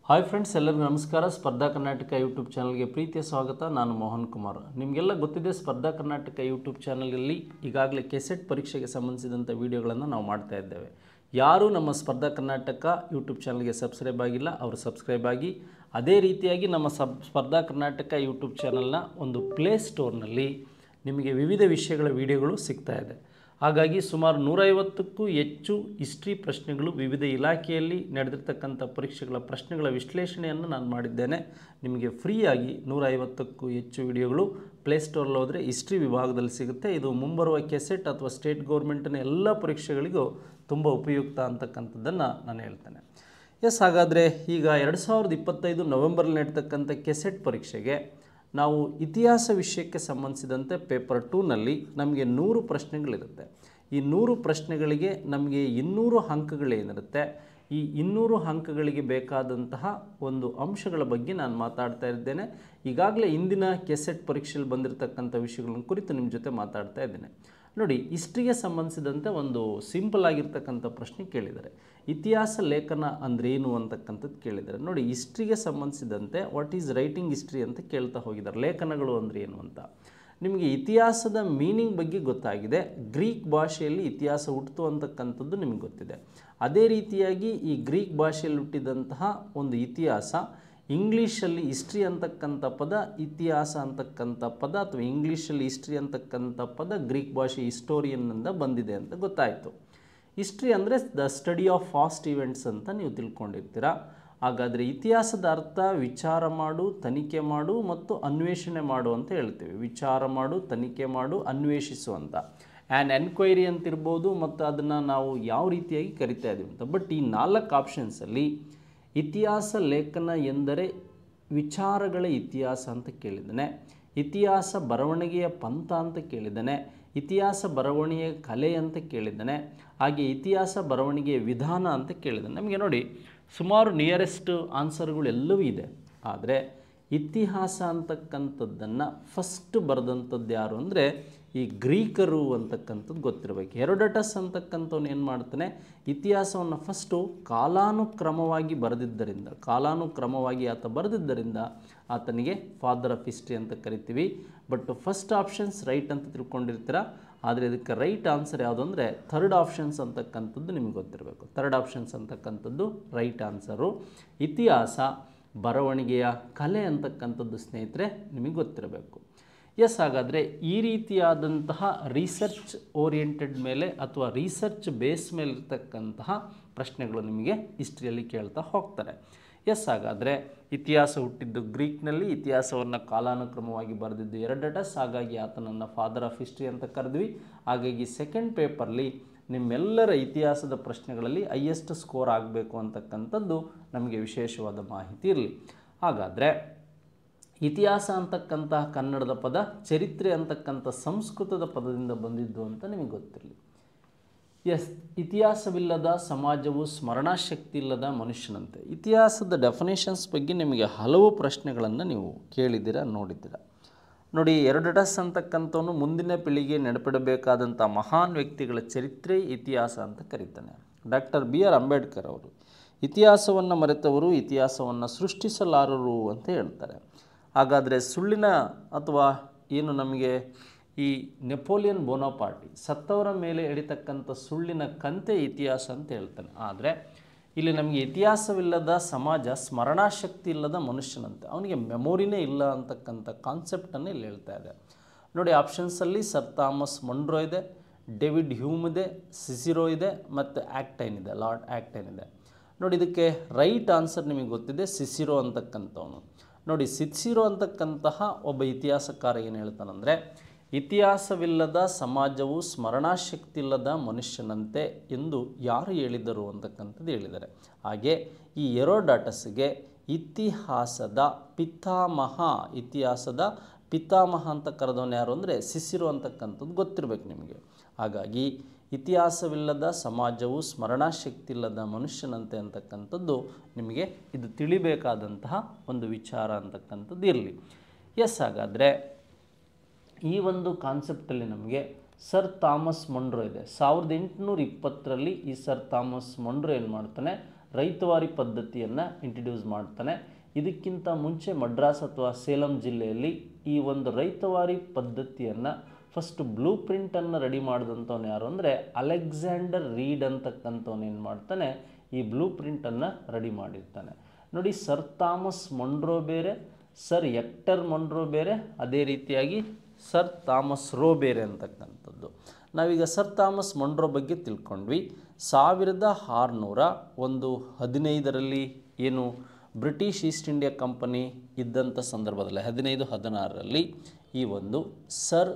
Hi friends, ಎಲ್ಲರಿಗೂ ನಮಸ್ಕಾರ. ಸ್ಪರ್ಧಾ ಕರ್ನಾಟಕ ಯೂಟ್ಯೂಬ್ ಚಾನಲ್ಗೆ ಪ್ರೀತಿಯ ಸ್ವಾಗತ. ನಾನು ಮೋಹನ್ ಕುಮಾರ್. ನಿಮಗೆಲ್ಲ ಗೊತ್ತಿದೆ, ಸ್ಪರ್ಧಾ ಕರ್ನಾಟಕ ಯೂಟ್ಯೂಬ್ ಚಾನಲಲ್ಲಿ ಈಗಾಗಲೇ ಕೆಸೆಟ್ ಪರೀಕ್ಷೆಗೆ ಸಂಬಂಧಿಸಿದಂಥ ವಿಡಿಯೋಗಳನ್ನು ನಾವು ಮಾಡ್ತಾ ಇದ್ದೇವೆ. ಯಾರು ನಮ್ಮ ಸ್ಪರ್ಧಾ ಕರ್ನಾಟಕ ಯೂಟ್ಯೂಬ್ ಚಾನಲ್ಗೆ ಸಬ್ಸ್ಕ್ರೈಬ್ ಆಗಿಲ್ಲ, ಅವರು ಸಬ್ಸ್ಕ್ರೈಬ್ ಆಗಿ. ಅದೇ ರೀತಿಯಾಗಿ ನಮ್ಮ ಸ್ಪರ್ಧಾ ಕರ್ನಾಟಕ ಯೂಟ್ಯೂಬ್ ಚಾನಲ್ನ ಒಂದು ಪ್ಲೇ ಸ್ಟೋರ್ನಲ್ಲಿ ನಿಮಗೆ ವಿವಿಧ ವಿಷಯಗಳ ವಿಡಿಯೋಗಳು ಸಿಗ್ತಾ ಇದೆ. ಹಾಗಾಗಿ ಸುಮಾರು 150ಕ್ಕೂ ಹೆಚ್ಚು ಹಿಸ್ಟ್ರಿ ಪ್ರಶ್ನೆಗಳು, ವಿವಿಧ ಇಲಾಖೆಯಲ್ಲಿ ನಡೆದಿರ್ತಕ್ಕಂಥ ಪರೀಕ್ಷೆಗಳ ಪ್ರಶ್ನೆಗಳ ವಿಶ್ಲೇಷಣೆಯನ್ನು ನಾನು ಮಾಡಿದ್ದೇನೆ. ನಿಮಗೆ ಫ್ರೀಯಾಗಿ 150ಕ್ಕೂ ಹೆಚ್ಚು ವಿಡಿಯೋಗಳು ಪ್ಲೇಸ್ಟೋರಲ್ಲಿ ಹೋದರೆ ಹಿಸ್ಟ್ರಿ ವಿಭಾಗದಲ್ಲಿ ಸಿಗುತ್ತೆ. ಇದು ಮುಂಬರುವ ಕೆಸೆಟ್ ಅಥವಾ ಸ್ಟೇಟ್ ಗೌರ್ಮೆಂಟಿನ ಎಲ್ಲ ಪರೀಕ್ಷೆಗಳಿಗೂ ತುಂಬ ಉಪಯುಕ್ತ ಅಂತಕ್ಕಂಥದ್ದನ್ನು ನಾನು ಹೇಳ್ತೇನೆ. ಹಾಗಾದರೆ ಈಗ 2025 ನವೆಂಬರಲ್ಲಿ ನಡೆತಕ್ಕಂಥ ಕೆಸೆಟ್ ಪರೀಕ್ಷೆಗೆ ನಾವು ಇತಿಹಾಸ ವಿಷಯಕ್ಕೆ ಸಂಬಂಧಿಸಿದಂತೆ ಪೇಪರ್ 2ನಲ್ಲಿ ನಮಗೆ 100 ಪ್ರಶ್ನೆಗಳಿರುತ್ತೆ. ಈ 100 ಪ್ರಶ್ನೆಗಳಿಗೆ ನಮಗೆ 200 ಅಂಕಗಳೇನಿರುತ್ತೆ, ಈ 200 ಅಂಕಗಳಿಗೆ ಬೇಕಾದಂತಹ ಒಂದು ಅಂಶಗಳ ಬಗ್ಗೆ ನಾನು ಮಾತಾಡ್ತಾ ಇದ್ದೇನೆ. ಈಗಾಗಲೇ ಇಂದಿನ ಕೆಸೆಟ್ ಪರೀಕ್ಷೆಯಲ್ಲಿ ಬಂದಿರತಕ್ಕಂಥ ವಿಷಯಗಳನ್ನು ಕುರಿತು ನಿಮ್ಮ ಜೊತೆ ಮಾತಾಡ್ತಾ ಇದ್ದೇನೆ. ನೋಡಿ, ಹಿಸ್ಟ್ರಿಗೆ ಸಂಬಂಧಿಸಿದಂತೆ ಒಂದು ಸಿಂಪಲ್ ಆಗಿರ್ತಕ್ಕಂಥ ಪ್ರಶ್ನೆ ಕೇಳಿದ್ದಾರೆ. ಇತಿಹಾಸ ಲೇಖನ ಅಂದ್ರೇನು ಅಂತಕ್ಕಂಥದ್ದು ಕೇಳಿದ್ದಾರೆ. ನೋಡಿ, ಹಿಸ್ಟ್ರಿಗೆ ಸಂಬಂಧಿಸಿದಂತೆ ವಾಟ್ ಈಸ್ ರೈಟಿಂಗ್ ಹಿಸ್ಟ್ರಿ ಅಂತ ಕೇಳ್ತಾ ಹೋಗಿದ್ದಾರೆ. ಲೇಖನಗಳು ಅಂದರೆ ಏನು ಅಂತ. ನಿಮಗೆ ಇತಿಹಾಸದ ಮೀನಿಂಗ್ ಬಗ್ಗೆ ಗೊತ್ತಾಗಿದೆ. ಗ್ರೀಕ್ ಭಾಷೆಯಲ್ಲಿ ಇತಿಹಾಸ ಹುಟ್ಟಿತು ಅಂತಕ್ಕಂಥದ್ದು ನಿಮಗೆ ಗೊತ್ತಿದೆ. ಅದೇ ರೀತಿಯಾಗಿ ಈ ಗ್ರೀಕ್ ಭಾಷೆಯಲ್ಲಿ ಹುಟ್ಟಿದಂತಹ ಒಂದು ಇತಿಹಾಸ ಇಂಗ್ಲೀಷಲ್ಲಿ ಹಿಸ್ಟ್ರಿ ಅಂತಕ್ಕಂಥ ಪದ, ಇತಿಹಾಸ ಅಂತಕ್ಕಂಥ ಪದ ಅಥವಾ ಇಂಗ್ಲೀಷಲ್ಲಿ ಹಿಸ್ಟ್ರಿ ಅಂತಕ್ಕಂಥ ಪದ ಗ್ರೀಕ್ ಭಾಷೆ ಹಿಸ್ಟೋರಿಯನ್ನಿಂದ ಬಂದಿದೆ ಅಂತ ಗೊತ್ತಾಯಿತು. ಹಿಸ್ಟ್ರಿ ಅಂದರೆ the study of past events ಅಂತ ನೀವು ತಿಳ್ಕೊಂಡಿರ್ತೀರ. ಹಾಗಾದರೆ ಇತಿಹಾಸದ ಅರ್ಥ ವಿಚಾರ ಮಾಡು, ತನಿಖೆ ಮಾಡು ಮತ್ತು ಅನ್ವೇಷಣೆ ಮಾಡು ಅಂತ ಹೇಳ್ತೀವಿ. ವಿಚಾರ ಮಾಡು, ತನಿಖೆ ಮಾಡು, ಅನ್ವೇಷಿಸು ಅಂತ. ಆ್ಯನ್ ಎನ್ಕ್ವೈರಿ ಅಂತಿರ್ಬೋದು, ಮತ್ತು ಅದನ್ನು ನಾವು ಯಾವ ರೀತಿಯಾಗಿ ಕರಿತಾ ಇದ್ದೀವಿ ಅಂತ. ಬಟ್ ಈ 4 ಆಪ್ಷನ್ಸಲ್ಲಿ ಇತಿಹಾಸ ಲೇಖನ ಎಂದರೆ ವಿಚಾರಗಳ ಇತಿಹಾಸ ಅಂತ ಕೇಳಿದ್ದಾನೆ, ಇತಿಹಾಸ ಬರವಣಿಗೆಯ ಪಂಥ ಅಂತ ಕೇಳಿದ್ದಾನೆ, ಇತಿಹಾಸ ಬರವಣಿಗೆಯ ಕಲೆ ಅಂತ ಕೇಳಿದ್ದಾನೆ, ಹಾಗೆ ಇತಿಹಾಸ ಬರವಣಿಗೆಯ ವಿಧಾನ ಅಂತ ಕೇಳಿದ್ದಾನೆ. ನಮಗೆ ನೋಡಿ, ಸುಮಾರು ನಿಯರೆಸ್ಟ್ ಆನ್ಸರ್ಗಳು ಎಲ್ಲವೂ ಇದೆ. ಆದರೆ ಇತಿಹಾಸ ಅಂತಕ್ಕಂಥದ್ದನ್ನು ಫಸ್ಟ್ ಬರೆದಂಥದ್ದು ಯಾರು ಅಂದರೆ ಈ ಗ್ರೀಕರು ಅಂತಕ್ಕಂಥದ್ದು ಗೊತ್ತಿರಬೇಕು. ಹೆರೋಡಟಸ್ ಅಂತಕ್ಕಂಥವ್ನು ಏನು ಮಾಡ್ತಾನೆ, ಇತಿಹಾಸವನ್ನು ಫಸ್ಟು ಕಾಲಾನುಕ್ರಮವಾಗಿ ಕಾಲಾನುಕ್ರಮವಾಗಿ ಆತ ಬರೆದಿದ್ದರಿಂದ ಆತನಿಗೆ ಫಾದರ್ ಆಫ್ ಹಿಸ್ಟ್ರಿ ಅಂತ ಕರಿತೀವಿ. ಬಟ್ ಫಸ್ಟ್ ಆಪ್ಷನ್ಸ್ ರೈಟ್ ಅಂತ ತಿಳ್ಕೊಂಡಿರ್ತೀರ. ಆದರೆ ಇದಕ್ಕೆ ರೈಟ್ ಆನ್ಸರ್ ಯಾವುದು ಅಂದರೆ ಥರ್ಡ್ ಆಪ್ಷನ್ಸ್ ಅಂತಕ್ಕಂಥದ್ದು ನಿಮಗೆ ಗೊತ್ತಿರಬೇಕು. ಥರ್ಡ್ ಆಪ್ಷನ್ಸ್ ಅಂತಕ್ಕಂಥದ್ದು ರೈಟ್ ಆನ್ಸರು. ಇತಿಹಾಸ ಬರವಣಿಗೆಯ ಕಲೆ ಅಂತಕ್ಕಂಥದ್ದು ಸ್ನೇಹಿತರೆ ನಿಮಗೆ ಗೊತ್ತಿರಬೇಕು. ಹಾಗಾದರೆ ಈ ರೀತಿಯಾದಂತಹ ರಿಸರ್ಚ್ ಓರಿಯೆಂಟೆಡ್ ಮೇಲೆ ಅಥವಾ ರಿಸರ್ಚ್ ಬೇಸ್ ಮೇಲೆ ಇರ್ತಕ್ಕಂತಹ ಪ್ರಶ್ನೆಗಳು ನಿಮಗೆ ಹಿಸ್ಟ್ರಿಯಲ್ಲಿ ಕೇಳ್ತಾ ಹೋಗ್ತಾರೆ. ಹಾಗಾದರೆ ಇತಿಹಾಸ ಹುಟ್ಟಿದ್ದು ಗ್ರೀಕ್ನಲ್ಲಿ, ಇತಿಹಾಸವನ್ನು ಕಾಲಾನುಕ್ರಮವಾಗಿ ಬರೆದಿದ್ದು ಹೆರೋಡಟಸ್, ಹಾಗಾಗಿ ಆತನನ್ನು ಫಾದರ್ ಆಫ್ ಹಿಸ್ಟ್ರಿ ಅಂತ ಕರೆದ್ವಿ. ಹಾಗಾಗಿ ಸೆಕೆಂಡ್ ಪೇಪರ್ಲಿ ನಿಮ್ಮೆಲ್ಲರ ಇತಿಹಾಸದ ಪ್ರಶ್ನೆಗಳಲ್ಲಿ ಹೈಯೆಸ್ಟ್ ಸ್ಕೋರ್ ಆಗಬೇಕು ಅಂತಕ್ಕಂಥದ್ದು ನಮಗೆ ವಿಶೇಷವಾದ ಮಾಹಿತಿ ಇರಲಿ. ಹಾಗಾದರೆ ಇತಿಹಾಸ ಅಂತಕ್ಕಂತಹ ಕನ್ನಡದ ಪದ, ಚರಿತ್ರೆ ಅಂತಕ್ಕಂಥ ಸಂಸ್ಕೃತದ ಪದದಿಂದ ಬಂದಿದ್ದು ಅಂತ ನಿಮಗೆ ಗೊತ್ತಿರಲಿ. ಇತಿಹಾಸವಿಲ್ಲದ ಸಮಾಜವು ಸ್ಮರಣಾಶಕ್ತಿ ಇಲ್ಲದ ಮನುಷ್ಯನಂತೆ. ಇತಿಹಾಸದ ಡೆಫಿನೇಷನ್ಸ್ ಬಗ್ಗೆ ನಿಮಗೆ ಹಲವು ಪ್ರಶ್ನೆಗಳನ್ನು ನೀವು ಕೇಳಿದ್ದೀರ, ನೋಡಿದ್ದೀರ. ನೋಡಿ, ಹೆರೋಡಟಸ್ ಅಂತಕ್ಕಂಥವನು ಮುಂದಿನ ಪೀಳಿಗೆ ನೆನಪಿಡಬೇಕಾದಂಥ ಮಹಾನ್ ವ್ಯಕ್ತಿಗಳ ಚರಿತ್ರೆ ಇತಿಹಾಸ ಅಂತ ಕರೀತಾನೆ. ಡಾಕ್ಟರ್ BR ಅಂಬೇಡ್ಕರ್ ಅವರು ಇತಿಹಾಸವನ್ನು ಮರೆತವರು ಇತಿಹಾಸವನ್ನು ಸೃಷ್ಟಿಸಲಾರರು ಅಂತ ಹೇಳ್ತಾರೆ. ಹಾಗಾದರೆ ಸುಳ್ಳಿನ ಅಥವಾ ಏನು ನಮಗೆ ಈ ನೆಪೋಲಿಯನ್ ಬೋನಾಪಾರ್ಟಿ ಸತ್ತವರ ಮೇಲೆ ಎಡಿತಕ್ಕಂಥ ಸುಳ್ಳಿನ ಕಂತೆ ಇತಿಹಾಸ ಅಂತ ಹೇಳ್ತಾನೆ. ಆದರೆ ಇಲ್ಲಿ ನಮಗೆ ಇತಿಹಾಸವಿಲ್ಲದ ಸಮಾಜ ಸ್ಮರಣಾಶಕ್ತಿ ಇಲ್ಲದ ಮನುಷ್ಯನಂತೆ, ಅವನಿಗೆ ಮೆಮೊರಿನೇ ಇಲ್ಲ ಅಂತಕ್ಕಂಥ ಕಾನ್ಸೆಪ್ಟನ್ನು ಇಲ್ಲಿ ಹೇಳ್ತಾ ಇದೆ. ನೋಡಿ, ಆಪ್ಷನ್ಸಲ್ಲಿ ಸರ್ ಥಾಮಸ್ ಮೊನ್ರೋ ಇದೆ, ಡೇವಿಡ್ ಹ್ಯೂಮ್ ಇದೆ, ಸಿಸಿರೋ ಇದೆ, ಮತ್ತು ಆಕ್ಟೈನ್ ಇದೆ, ಲಾರ್ಡ್ ಆಕ್ಟೈನ್ ಇದೆ. ನೋಡಿ, ಇದಕ್ಕೆ ರೈಟ್ ಆನ್ಸರ್ ನಿಮಗೆ ಗೊತ್ತಿದೆ, ಸಿಸಿರೋ ಅಂತಕ್ಕಂಥವನು. ನೋಡಿ, ಸಿಸಿರೋ ಅಂತಕ್ಕಂತಹ ಒಬ್ಬ ಇತಿಹಾಸಕಾರ ಏನು ಹೇಳ್ತಾನಂದರೆ, ಇತಿಹಾಸವಿಲ್ಲದ ಸಮಾಜವು ಸ್ಮರಣಾಶಕ್ತಿ ಇಲ್ಲದ ಮನುಷ್ಯನಂತೆ ಎಂದು ಯಾರು ಹೇಳಿದರು ಅಂತಕ್ಕಂಥದ್ದು ಹೇಳಿದ್ದಾರೆ. ಹಾಗೆ ಈ ಹೆರೋಡಟಸ್ಗೆ ಇತಿಹಾಸದ ಪಿತಾಮಹ ಅಂತ ಕರೆದವನು ಯಾರು ಅಂದರೆ ಸಿಸಿರೋ ಅಂತಕ್ಕಂಥದ್ದು ಗೊತ್ತಿರಬೇಕು ನಿಮಗೆ. ಹಾಗಾಗಿ ಇತಿಹಾಸವಿಲ್ಲದ ಸಮಾಜವು ಸ್ಮರಣಾಶಕ್ತಿ ಇಲ್ಲದ ಮನುಷ್ಯನಂತೆ ಅಂತಕ್ಕಂಥದ್ದು ನಿಮಗೆ ಇದು ತಿಳಿಬೇಕಾದಂತಹ ಒಂದು ವಿಚಾರ ಅಂತಕ್ಕಂಥದ್ದು ಇರಲಿ. ಹಾಗಾದರೆ ಈ ಒಂದು ಕಾನ್ಸೆಪ್ಟಲ್ಲಿ ನಮಗೆ ಸರ್ ಥಾಮಸ್ ಮೊನ್ರೋ ಇದೆ. 1820ರಲ್ಲಿ ಈ ಸರ್ ಥಾಮಸ್ ಮೊನ್ರೋ ಏನು ಮಾಡ್ತಾನೆ, ರೈತವಾರಿ ಪದ್ಧತಿಯನ್ನು ಇಂಟ್ರಡ್ಯೂಸ್ ಮಾಡ್ತಾನೆ. ಇದಕ್ಕಿಂತ ಮುಂಚೆ ಮಡ್ರಾಸ್ ಅಥವಾ ಸೇಲಂ ಜಿಲ್ಲೆಯಲ್ಲಿ ಈ ಒಂದು ರೈತವಾರಿ ಪದ್ಧತಿಯನ್ನು ಫಸ್ಟ್ ಬ್ಲೂ ಪ್ರಿಂಟನ್ನು ರೆಡಿ ಮಾಡಿದಂಥವ್ನು ಯಾರು ಅಂದರೆ ಅಲೆಕ್ಸಾಂಡರ್ ರೀಡ್ ಅಂತಕ್ಕಂಥವ್ನು ಏನು ಮಾಡ್ತಾನೆ, ಈ ಬ್ಲೂ ಪ್ರಿಂಟನ್ನು ರೆಡಿ ಮಾಡಿರ್ತಾನೆ. ನೋಡಿ, ಸರ್ ಥಾಮಸ್ ಮೊನ್ರೋ ಬೇರೆ, ಸರ್ ಹೆಕ್ಟರ್ ಮೊನ್ರೋ ಬೇರೆ, ಅದೇ ರೀತಿಯಾಗಿ ಸರ್ ಥಾಮಸ್ ರೋ ಬೇರೆ ಅಂತಕ್ಕಂಥದ್ದು. ನಾವೀಗ ಸರ್ ಥಾಮಸ್ ಮೊನ್ರೋ ಬಗ್ಗೆ ತಿಳ್ಕೊಂಡ್ವಿ. 1615ರಲ್ಲಿ ಏನು ಬ್ರಿಟಿಷ್ ಈಸ್ಟ್ ಇಂಡಿಯಾ ಕಂಪನಿ ಇದ್ದಂಥ ಸಂದರ್ಭದಲ್ಲಿ 1516ರಲ್ಲಿ ಈ ಒಂದು ಸರ್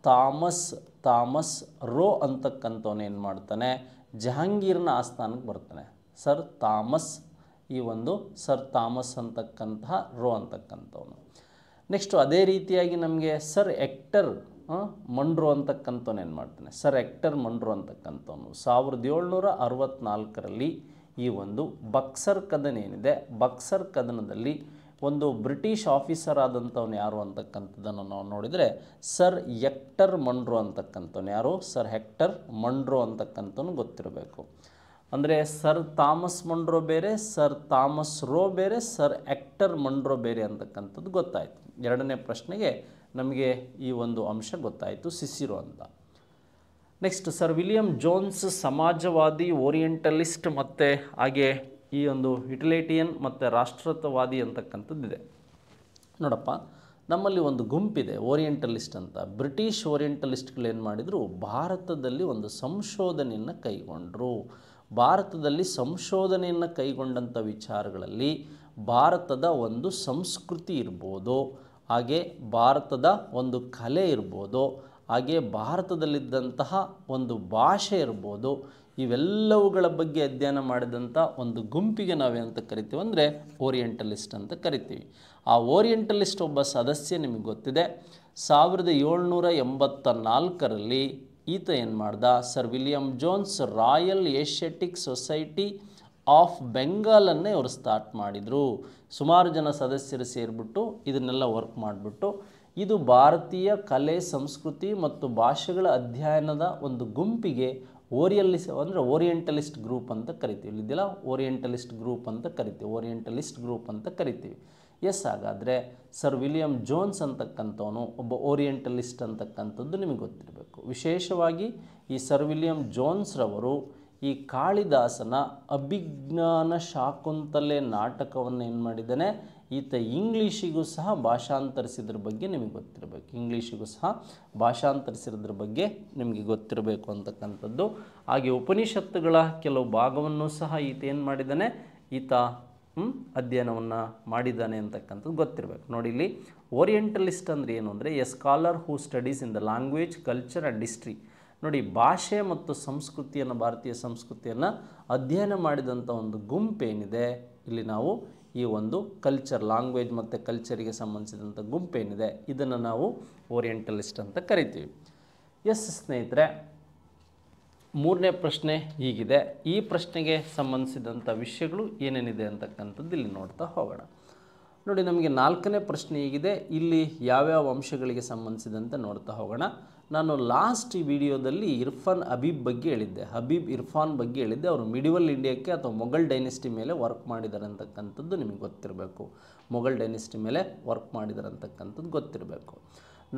ಥಾಮಸ್ ರೋ ಅಂತಕ್ಕಂಥವನು ಏನು ಮಾಡ್ತಾನೆ, ಜಹಾಂಗೀರ್ನ ಆಸ್ಥಾನಕ್ಕೆ ಬರ್ತಾನೆ. ಸರ್ ಥಾಮಸ್ ಅಂತಕ್ಕಂತಹ ರೋ ಅಂತಕ್ಕಂಥವನು. ನೆಕ್ಸ್ಟು ಅದೇ ರೀತಿಯಾಗಿ ನಮಗೆ ಸರ್ ಹೆಕ್ಟರ್ ಮೊನ್ರೋ ಅಂತಕ್ಕಂಥವನು ಏನು ಮಾಡ್ತಾನೆ, ಸರ್ ಹೆಕ್ಟರ್ ಮೊನ್ರೋ ಅಂತಕ್ಕಂಥವನು 1764ರಲ್ಲಿ ಈ ಒಂದು ಬಕ್ಸರ್ ಕದನ ಏನಿದೆ, ಬಕ್ಸರ್ ಕದನದಲ್ಲಿ ಒಂದು ಬ್ರಿಟಿಷ್ ಆಫೀಸರ್ ಆದಂಥವನು ಯಾರು ಅಂತಕ್ಕಂಥದ್ದನ್ನು ನಾವು ನೋಡಿದರೆ ಸರ್ ಹೆಕ್ಟರ್ ಮೊನ್ರೋ ಅಂತಕ್ಕಂಥವನು ಯಾರು, ಸರ್ ಹೆಕ್ಟರ್ ಮೊನ್ರೋ ಅಂತಕ್ಕಂಥವನು ಗೊತ್ತಿರಬೇಕು. ಅಂದರೆ ಸರ್ ಥಾಮಸ್ ಮೊನ್ರೋ ಬೇರೆ, ಸರ್ ಥಾಮಸ್ ರೋ ಬೇರೆ, ಸರ್ ಹೆಕ್ಟರ್ ಮೊನ್ರೋ ಬೇರೆ ಅಂತಕ್ಕಂಥದ್ದು ಗೊತ್ತಾಯಿತು. ಎರಡನೇ ಪ್ರಶ್ನೆಗೆ ನಮಗೆ ಈ ಒಂದು ಅಂಶ ಗೊತ್ತಾಯಿತು, ಸಿಸಿರೋ ಅಂತ. ನೆಕ್ಸ್ಟ್ ಸರ್ ವಿಲಿಯಂ ಜೋನ್ಸ್ ಸಮಾಜವಾದಿ, ಓರಿಯೆಂಟಲಿಸ್ಟ್ ಮತ್ತು ಹಾಗೆ ಈ ಒಂದು ಯುಟಿಲಿಟಿಯನ್ ಮತ್ತು ರಾಷ್ಟ್ರತ್ವವಾದಿ ಅಂತಕ್ಕಂಥದ್ದಿದೆ. ನೋಡಪ್ಪ, ನಮ್ಮಲ್ಲಿ ಒಂದು ಗುಂಪಿದೆ ಓರಿಯೆಂಟಲಿಸ್ಟ್ ಅಂತ. ಬ್ರಿಟಿಷ್ ಓರಿಯೆಂಟಲಿಸ್ಟ್ಗಳು ಏನು ಮಾಡಿದರು, ಭಾರತದಲ್ಲಿ ಒಂದು ಸಂಶೋಧನೆಯನ್ನು ಕೈಗೊಂಡರು. ಭಾರತದಲ್ಲಿ ಸಂಶೋಧನೆಯನ್ನು ಕೈಗೊಂಡಂಥ ವಿಚಾರಗಳಲ್ಲಿ ಭಾರತದ ಒಂದು ಸಂಸ್ಕೃತಿ ಇರ್ಬೋದು, ಹಾಗೆ ಭಾರತದ ಒಂದು ಕಲೆ ಇರ್ಬೋದು, ಹಾಗೆ ಭಾರತದಲ್ಲಿದ್ದಂತಹ ಒಂದು ಭಾಷೆ ಇರ್ಬೋದು, ಇವೆಲ್ಲವುಗಳ ಬಗ್ಗೆ ಅಧ್ಯಯನ ಮಾಡಿದಂಥ ಒಂದು ಗುಂಪಿಗೆ ನಾವೇನಂತ ಕರಿತೀವಿ ಅಂದರೆ ಓರಿಯೆಂಟಲಿಸ್ಟ್ ಅಂತ ಕರಿತೀವಿ. ಆ ಓರಿಯೆಂಟಲಿಸ್ಟ್ ಒಬ್ಬ ಸದಸ್ಯ ನಿಮಗೆ ಗೊತ್ತಿದೆ. 1784ರಲ್ಲಿ ಈತ ಏನು ಮಾಡ್ದ, sir William Jones Royal Asiatic Society of ಬೆಂಗಾಲನ್ನೇ ಅವರು ಸ್ಟಾರ್ಟ್ ಮಾಡಿದರು. ಸುಮಾರು ಜನ ಸದಸ್ಯರು ಸೇರಿಬಿಟ್ಟು ಇದನ್ನೆಲ್ಲ ವರ್ಕ್ ಮಾಡಿಬಿಟ್ಟು ಇದು ಭಾರತೀಯ ಕಲೆ, ಸಂಸ್ಕೃತಿ ಮತ್ತು ಭಾಷೆಗಳ ಅಧ್ಯಯನದ ಒಂದು ಗುಂಪಿಗೆ ಓರಿಯೆಂಟಲಿಸ್ಟ್ ಗ್ರೂಪ್ ಅಂತ ಕರಿತೀವಿ. ಇಲ್ಲಿದೆಯಲ್ಲ ಓರಿಯೆಂಟಲಿಸ್ಟ್ ಗ್ರೂಪ್ ಅಂತ ಕರಿತೀವಿ. ಎಸ್, ಹಾಗಾದರೆ ಸರ್ ವಿಲಿಯಂ ಜೋನ್ಸ್ ಅಂತಕ್ಕಂಥವನು ಒಬ್ಬ ಓರಿಯೆಂಟಲಿಸ್ಟ್ ಅಂತಕ್ಕಂಥದ್ದು ನಿಮಗೆ ಗೊತ್ತಿರಬೇಕು. ವಿಶೇಷವಾಗಿ ಈ ಸರ್ ವಿಲಿಯಂ ಜೋನ್ಸ್ರವರು ಈ ಕಾಳಿದಾಸನ ಅಭಿಜ್ಞಾನ ಶಾಕುಂತಲೆ ನಾಟಕವನ್ನು ಏನು ಮಾಡಿದ್ದಾನೆ, ಈತ ಇಂಗ್ಲೀಷಿಗೂ ಸಹ ಭಾಷಾಂತರಿಸಿದ್ರ ಬಗ್ಗೆ ನಿಮಗೆ ಗೊತ್ತಿರಬೇಕು ಅಂತಕ್ಕಂಥದ್ದು. ಹಾಗೆ ಉಪನಿಷತ್ತುಗಳ ಕೆಲವು ಭಾಗವನ್ನು ಸಹ ಈತ ಏನು ಮಾಡಿದ್ದಾನೆ, ಈತ ಅಧ್ಯಯನವನ್ನು ಮಾಡಿದ್ದಾನೆ ಅಂತಕ್ಕಂಥದ್ದು ಗೊತ್ತಿರಬೇಕು. ನೋಡಿ, ಇಲ್ಲಿ ಓರಿಯೆಂಟಲಿಸ್ಟ್ ಅಂದರೆ ಏನು ಅಂದರೆ A scholar who studies in the language, culture and history. ನೋಡಿ, ಭಾಷೆ ಮತ್ತು ಸಂಸ್ಕೃತಿಯನ್ನು, ಭಾರತೀಯ ಸಂಸ್ಕೃತಿಯನ್ನು ಅಧ್ಯಯನ ಮಾಡಿದಂಥ ಒಂದು ಗುಂಪೇನಿದೆ, ಇಲ್ಲಿ ನಾವು ಈ ಒಂದು ಕಲ್ಚರ್, ಲ್ಯಾಂಗ್ವೇಜ್ ಮತ್ತು ಕಲ್ಚರಿಗೆ ಸಂಬಂಧಿಸಿದಂಥ ಗುಂಪೇನಿದೆ, ಇದನ್ನು ನಾವು ಓರಿಯೆಂಟಲಿಸ್ಟ್ ಅಂತ ಕರಿತೀವಿ. ಎಸ್ ಸ್ನೇಹಿತರೆ, ಮೂರನೇ ಪ್ರಶ್ನೆ ಹೀಗಿದೆ. ಈ ಪ್ರಶ್ನೆಗೆ ಸಂಬಂಧಿಸಿದಂಥ ವಿಷಯಗಳು ಏನೇನಿದೆ ಅಂತಕ್ಕಂಥದ್ದು ಇಲ್ಲಿ ನೋಡ್ತಾ ಹೋಗೋಣ. ನೋಡಿ, ನಮಗೆ ನಾಲ್ಕನೇ ಪ್ರಶ್ನೆ ಹೀಗಿದೆ. ಇಲ್ಲಿ ಯಾವ್ಯಾವ ಅಂಶಗಳಿಗೆ ಸಂಬಂಧಿಸಿದಂತೆ ನೋಡ್ತಾ ಹೋಗೋಣ. ನಾನು ಲಾಸ್ಟ್ ಈ ವಿಡಿಯೋದಲ್ಲಿ ಹಬೀಬ್ ಇರ್ಫಾನ್ ಬಗ್ಗೆ ಹೇಳಿದ್ದೆ. ಅವರು ಮಿಡಿವಲ್ ಇಂಡಿಯಾಕ್ಕೆ ಅಥವಾ ಮೊಘಲ್ ಡೈನೆಸ್ಟಿ ಮೇಲೆ ವರ್ಕ್ ಮಾಡಿದ್ದಾರೆ ಅಂತಕ್ಕಂಥದ್ದು ನಿಮಗೆ ಗೊತ್ತಿರಬೇಕು.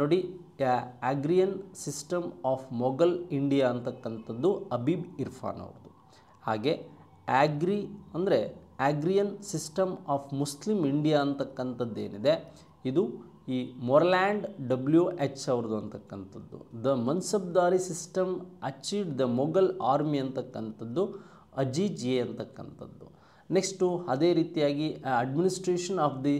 ನೋಡಿ, agrarian system of Mughal India ಅಂತಕ್ಕಂಥದ್ದು ಹಬೀಬ್ ಇರ್ಫಾನ್ ಅವ್ರದ್ದು. ಹಾಗೆ agrarian system of Muslim India ಅಂತಕ್ಕಂಥದ್ದೇನಿದೆ, ಇದು ಈ ಮೊರ್ಲ್ಯಾಂಡ್ WH ಅವ್ರದ್ದು ಅಂತಕ್ಕಂಥದ್ದು. The mansabdari system achieved the Mughal army ಅಂತಕ್ಕಂಥದ್ದು ಅಜೀಜ್ ಎ ಅಂತಕ್ಕಂಥದ್ದು. ನೆಕ್ಸ್ಟು ಅದೇ ರೀತಿಯಾಗಿ administration of the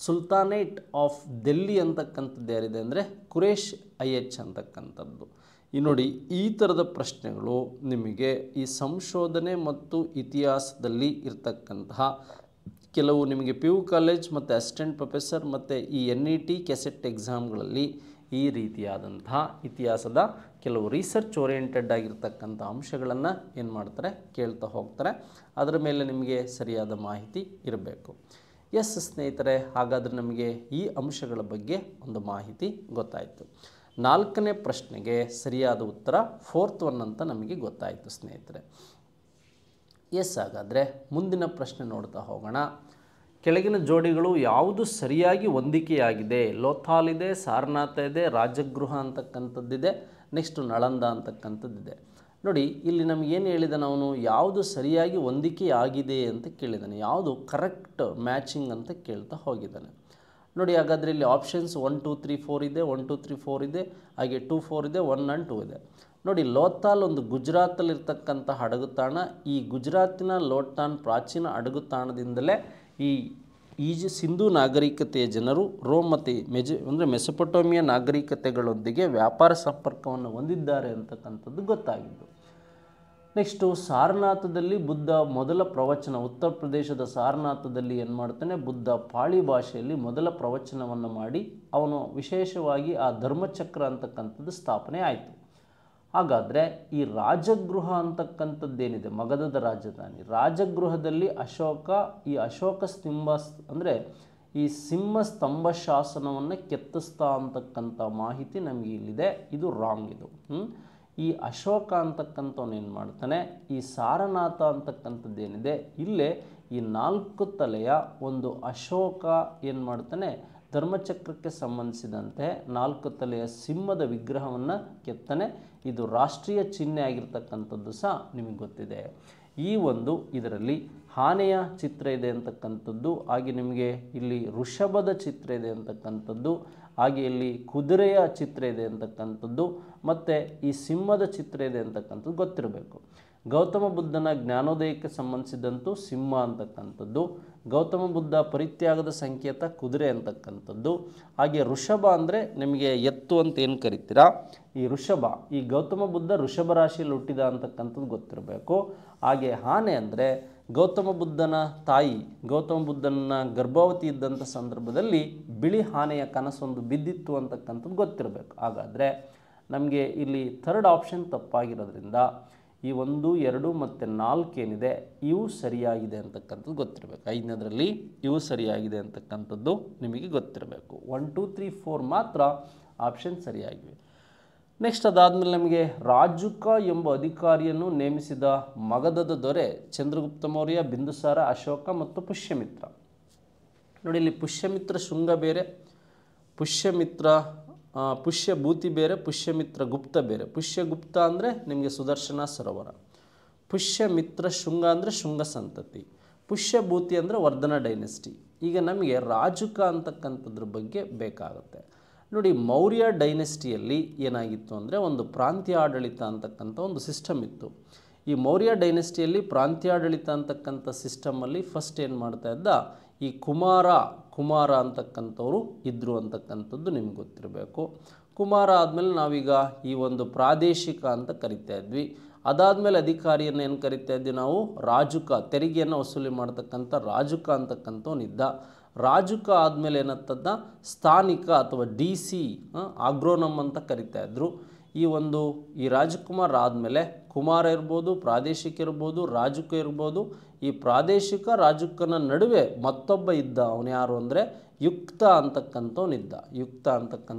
sultanate of Delhi ಅಂತಕ್ಕಂಥದ್ದು ಯಾರಿದೆ ಅಂದರೆ ಕುರೇಶ್ IH ಅಂತಕ್ಕಂಥದ್ದು. ಈ ನೋಡಿ, ಈ ಥರದ ಪ್ರಶ್ನೆಗಳು ನಿಮಗೆ ಈ ಸಂಶೋಧನೆ ಮತ್ತು ಇತಿಹಾಸದಲ್ಲಿ ಇರ್ತಕ್ಕಂತಹ ಕೆಲವು ನಿಮಗೆ PU ಕಾಲೇಜ್ ಮತ್ತು ಅಸಿಸ್ಟೆಂಟ್ ಪ್ರೊಫೆಸರ್ ಮತ್ತು ಈ NET ಕೆಸೆಟ್ ಎಕ್ಸಾಮ್ಗಳಲ್ಲಿ ಈ ರೀತಿಯಾದಂತಹ ಇತಿಹಾಸದ ಕೆಲವು ರಿಸರ್ಚ್ ಓರಿಯೆಂಟೆಡ್ ಆಗಿರ್ತಕ್ಕಂಥ ಅಂಶಗಳನ್ನು ಏನು ಮಾಡ್ತಾರೆ, ಕೇಳ್ತಾ ಹೋಗ್ತಾರೆ. ಅದರ ಮೇಲೆ ನಿಮಗೆ ಸರಿಯಾದ ಮಾಹಿತಿ ಇರಬೇಕು. ಎಸ್ ಸ್ನೇಹಿತರೆ, ಹಾಗಾದರೆ ನಮಗೆ ಈ ಅಂಶಗಳ ಬಗ್ಗೆ ಒಂದು ಮಾಹಿತಿ ಗೊತ್ತಾಯಿತು. ನಾಲ್ಕನೇ ಪ್ರಶ್ನೆಗೆ ಸರಿಯಾದ ಉತ್ತರ 4th 1 ಅಂತ ನಮಗೆ ಗೊತ್ತಾಯಿತು ಸ್ನೇಹಿತರೆ. ಎಸ್, ಹಾಗಾದರೆ ಮುಂದಿನ ಪ್ರಶ್ನೆ ನೋಡ್ತಾ ಹೋಗೋಣ. ಕೆಳಗಿನ ಜೋಡಿಗಳು ಯಾವುದು ಸರಿಯಾಗಿ ಹೊಂದಿಕೆಯಾಗಿದೆ? ಲೋಥಾಲ್ ಇದೆ, ಸಾರನಾಥ ಇದೆ, ರಾಜಗೃಹ ಅಂತಕ್ಕಂಥದ್ದಿದೆ, ನೆಕ್ಸ್ಟ್ ನಳಂದ ಅಂತಕ್ಕಂಥದ್ದಿದೆ. ನೋಡಿ, ಇಲ್ಲಿ ನಮಗೇನು ಹೇಳಿದಾನೆ ಅವನು, ಯಾವುದು ಸರಿಯಾಗಿ ಹೊಂದಿಕೆಯಾಗಿದೆ ಅಂತ ಕೇಳಿದ್ದಾನೆ, ಯಾವುದು ಕರೆಕ್ಟ್ ಮ್ಯಾಚಿಂಗ್ ಅಂತ ಕೇಳ್ತಾ ಹೋಗಿದ್ದಾನೆ. ನೋಡಿ, ಹಾಗಾದರೆ ಇಲ್ಲಿ ಆಪ್ಷನ್ಸ್ 1 2 3 4 ಇದೆ, 1 2 3 4 ಇದೆ, ಹಾಗೆ 2 4 ಇದೆ, 1 and 2 ಇದೆ. ನೋಡಿ, ಲೋಥಾಲ್ ಒಂದು ಗುಜರಾತಲ್ಲಿರ್ತಕ್ಕಂಥ ಅಡಗುತಾಣ. ಈ ಗುಜರಾತಿನ ಲೋಥಾಲ್ ಪ್ರಾಚೀನ ಅಡಗುತಾಣದಿಂದಲೇ ಈ ಸಿಂಧೂ ನಾಗರಿಕತೆಯ ಜನರು ರೋಮ್ ಮತ್ತು ಮೆಸೊಪೊಟೇಮಿಯಾ ನಾಗರಿಕತೆಗಳೊಂದಿಗೆ ವ್ಯಾಪಾರ ಸಂಪರ್ಕವನ್ನು ಹೊಂದಿದ್ದಾರೆ ಅಂತಕ್ಕಂಥದ್ದು ಗೊತ್ತಾಗಿದ್ದು. ನೆಕ್ಸ್ಟು ಸಾರನಾಥದಲ್ಲಿ ಬುದ್ಧ ಮೊದಲ ಪ್ರವಚನ, ಉತ್ತರ ಪ್ರದೇಶದ ಸಾರನಾಥದಲ್ಲಿ ಏನು ಮಾಡ್ತಾನೆ, ಬುದ್ಧ ಪಾಳಿ ಭಾಷೆಯಲ್ಲಿ ಮೊದಲ ಪ್ರವಚನವನ್ನು ಮಾಡಿ ಅವನು ವಿಶೇಷವಾಗಿ ಆ ಧರ್ಮಚಕ್ರ ಅಂತಕ್ಕಂಥದ್ದು ಸ್ಥಾಪನೆ ಆಯಿತು. ಹಾಗಾದರೆ ಈ ರಾಜಗೃಹ ಅಂತಕ್ಕಂಥದ್ದೇನಿದೆ, ಮಗಧದ ರಾಜಧಾನಿ, ರಾಜಗೃಹದಲ್ಲಿ ಈ ಅಶೋಕ ಸ್ತಂಭ ಅಂದರೆ ಈ ಸಿಂಹ ಸ್ತಂಭ ಶಾಸನವನ್ನು ಕೆತ್ತಿಸ್ತಾ ಅಂತಕ್ಕಂಥ ಮಾಹಿತಿ ನಮಗೆ ಇಲ್ಲಿದೆ. ಇದು ರಾಂಗ್. ಇದು ಈ ಅಶೋಕ ಅಂತಕ್ಕಂಥವನು ಏನು ಮಾಡ್ತಾನೆ, ಈ ಸಾರನಾಥ ಅಂತಕ್ಕಂಥದ್ದೇನಿದೆ ಇಲ್ಲೇ ಈ 4 ತಲೆಯ ಒಂದು ಅಶೋಕ ಏನು ಮಾಡ್ತಾನೆ, ಧರ್ಮಚಕ್ರಕ್ಕೆ ಸಂಬಂಧಿಸಿದಂತೆ 4 ತಲೆಯ ಸಿಂಹದ ವಿಗ್ರಹವನ್ನು ಕೆತ್ತನೆ. ಇದು ರಾಷ್ಟ್ರೀಯ ಚಿಹ್ನೆ ಆಗಿರ್ತಕ್ಕಂಥದ್ದು ಸಹ ನಿಮಗೆ ಗೊತ್ತಿದೆ. ಈ ಒಂದು ಇದರಲ್ಲಿ ಆನೆಯ ಚಿತ್ರ ಇದೆ ಅಂತಕ್ಕಂಥದ್ದು, ಹಾಗೆ ನಿಮಗೆ ಇಲ್ಲಿ ವೃಷಭದ ಚಿತ್ರ ಇದೆ ಅಂತಕ್ಕಂಥದ್ದು, ಹಾಗೆ ಇಲ್ಲಿ ಕುದುರೆಯ ಚಿತ್ರ ಇದೆ ಅಂತಕ್ಕಂಥದ್ದು, ಮತ್ತು ಈ ಸಿಂಹದ ಚಿತ್ರ ಇದೆ ಅಂತಕ್ಕಂಥದ್ದು ಗೊತ್ತಿರಬೇಕು. ಗೌತಮ ಬುದ್ಧನ ಜ್ಞಾನೋದಯಕ್ಕೆ ಸಂಬಂಧಿಸಿದಂತೂ ಸಿಂಹ ಅಂತಕ್ಕಂಥದ್ದು, ಗೌತಮ ಬುದ್ಧ ಪರಿತ್ಯಾಗದ ಸಂಕೇತ ಕುದುರೆ ಅಂತಕ್ಕಂಥದ್ದು, ಹಾಗೆ ವೃಷಭ ಅಂದರೆ ನಿಮಗೆ ಎತ್ತು ಅಂತ ಏನು ಕರಿತೀರಾ, ಈ ವೃಷಭ ಈ ಗೌತಮ ಬುದ್ಧ ವೃಷಭ ರಾಶಿಯಲ್ಲಿ ಹುಟ್ಟಿದ ಅಂತಕ್ಕಂಥದ್ದು ಗೊತ್ತಿರಬೇಕು. ಹಾಗೆ ಆನೆ ಅಂದರೆ ಗೌತಮ ಬುದ್ಧನ ತಾಯಿ ಗೌತಮ ಬುದ್ಧನ ಗರ್ಭವತಿ ಇದ್ದಂಥ ಸಂದರ್ಭದಲ್ಲಿ ಬಿಳಿ ಆನೆಯ ಕನಸೊಂದು ಬಿದ್ದಿತ್ತು ಅಂತಕ್ಕಂಥದ್ದು ಗೊತ್ತಿರಬೇಕು. ಹಾಗಾದರೆ ನಮಗೆ ಇಲ್ಲಿ 3rd ಆಪ್ಷನ್ ತಪ್ಪಾಗಿರೋದ್ರಿಂದ ಈ 1 2 ಮತ್ತು 4 ಏನಿದೆ ಇವು ಸರಿಯಾಗಿದೆ ಅಂತಕ್ಕಂಥದ್ದು ಗೊತ್ತಿರಬೇಕು. 5ನೇದರಲ್ಲಿ ಇವು ಸರಿಯಾಗಿದೆ ಅಂತಕ್ಕಂಥದ್ದು ನಿಮಗೆ ಗೊತ್ತಿರಬೇಕು. 1 2 3 4 ಮಾತ್ರ ಆಪ್ಷನ್ ಸರಿಯಾಗಿವೆ. ನೆಕ್ಸ್ಟ್ ಅದಾದಮೇಲೆ ನಮಗೆ ರಾಜುಕ ಎಂಬ ಅಧಿಕಾರಿಯನ್ನು ನೇಮಿಸಿದ ಮಗಧದ ದೊರೆ ಚಂದ್ರಗುಪ್ತ ಮೌರ್ಯ, ಬಿಂದುಸಾರ, ಅಶೋಕ ಮತ್ತು ಪುಷ್ಯಮಿತ್ರ. ನೋಡಿ, ಇಲ್ಲಿ ಪುಷ್ಯಮಿತ್ರ ಶುಂಗ ಬೇರೆ, ಪುಷ್ಯಭೂತಿ ಬೇರೆ, ಪುಷ್ಯಮಿತ್ರ ಗುಪ್ತ ಬೇರೆ. ಪುಷ್ಯಗುಪ್ತ ಅಂದರೆ ನಿಮಗೆ ಸುದರ್ಶನ ಸರೋವರ, ಪುಷ್ಯಮಿತ್ರ ಶುಂಗ ಅಂದರೆ ಶುಂಗ ಸಂತತಿ, ಪುಷ್ಯಭೂತಿ ಅಂದರೆ ವರ್ಧನ ಡೈನೆಸ್ಟಿ. ಈಗ ನಮಗೆ ರಾಜುಕ ಅಂತಕ್ಕಂಥದ್ರ ಬಗ್ಗೆ ಬೇಕಾಗುತ್ತೆ. ನೋಡಿ, ಮೌರ್ಯ ಡೈನೆಸ್ಟಿಯಲ್ಲಿ ಏನಾಗಿತ್ತು ಅಂದರೆ ಒಂದು ಪ್ರಾಂತ್ಯ ಆಡಳಿತ ಅಂತಕ್ಕಂಥ ಒಂದು ಸಿಸ್ಟಮ್ ಇತ್ತು. ಈ ಮೌರ್ಯ ಡೈನೆಸ್ಟಿಯಲ್ಲಿ ಪ್ರಾಂತ್ಯಾಡಳಿತ ಅಂತಕ್ಕಂಥ ಸಿಸ್ಟಮಲ್ಲಿ ಫಸ್ಟ್ ಏನು ಮಾಡ್ತಾ ಇದ್ದ, ಈ ಕುಮಾರ ಅಂತಕ್ಕಂಥವ್ರು ಇದ್ದರು ಅಂತಕ್ಕಂಥದ್ದು ನಿಮ್ಗೆ ಗೊತ್ತಿರಬೇಕು. ಕುಮಾರ ಆದಮೇಲೆ ನಾವೀಗ ಈ ಒಂದು ಪ್ರಾದೇಶಿಕ ಅಂತ ಕರಿತಾ ಇದ್ವಿ. ಅದಾದಮೇಲೆ ಅಧಿಕಾರಿಯನ್ನು ಏನು ಕರಿತಾ ಇದ್ವಿ ನಾವು, ರಾಜುಕ, ತೆರಿಗೆಯನ್ನು ವಸೂಲಿ ಮಾಡ್ತಕ್ಕಂಥ ರಾಜುಕ ಅಂತಕ್ಕಂಥವನಿದ್ದ. ರಾಜುಕ ಆದಮೇಲೆ ಏನತ್ತದ, ಸ್ಥಾನಿಕ ಅಥವಾ DC ಆಗ್ರೋನಮ್ ಅಂತ ಕರಿತಾ ಇದ್ದರು. ಈ ರಾಜಕುಮಾರ್ ಆದಮೇಲೆ ಕುಮಾರ ಇರ್ಬೋದು, ಪ್ರಾದೇಶಿಕ ಇರ್ಬೋದು, ರಾಜುಕ ಇರ್ಬೋದು. ಈ ಪ್ರಾದೇಶಿಕ ರಾಜುಕನ ನಡುವೆ ಮತ್ತೊಬ್ಬ ಇದ್ದ, ಅವನು ಯಾರು ಅಂದರೆ ಯುಕ್ತ ಅಂತಕ್ಕಂಥವನಿದ್ದ.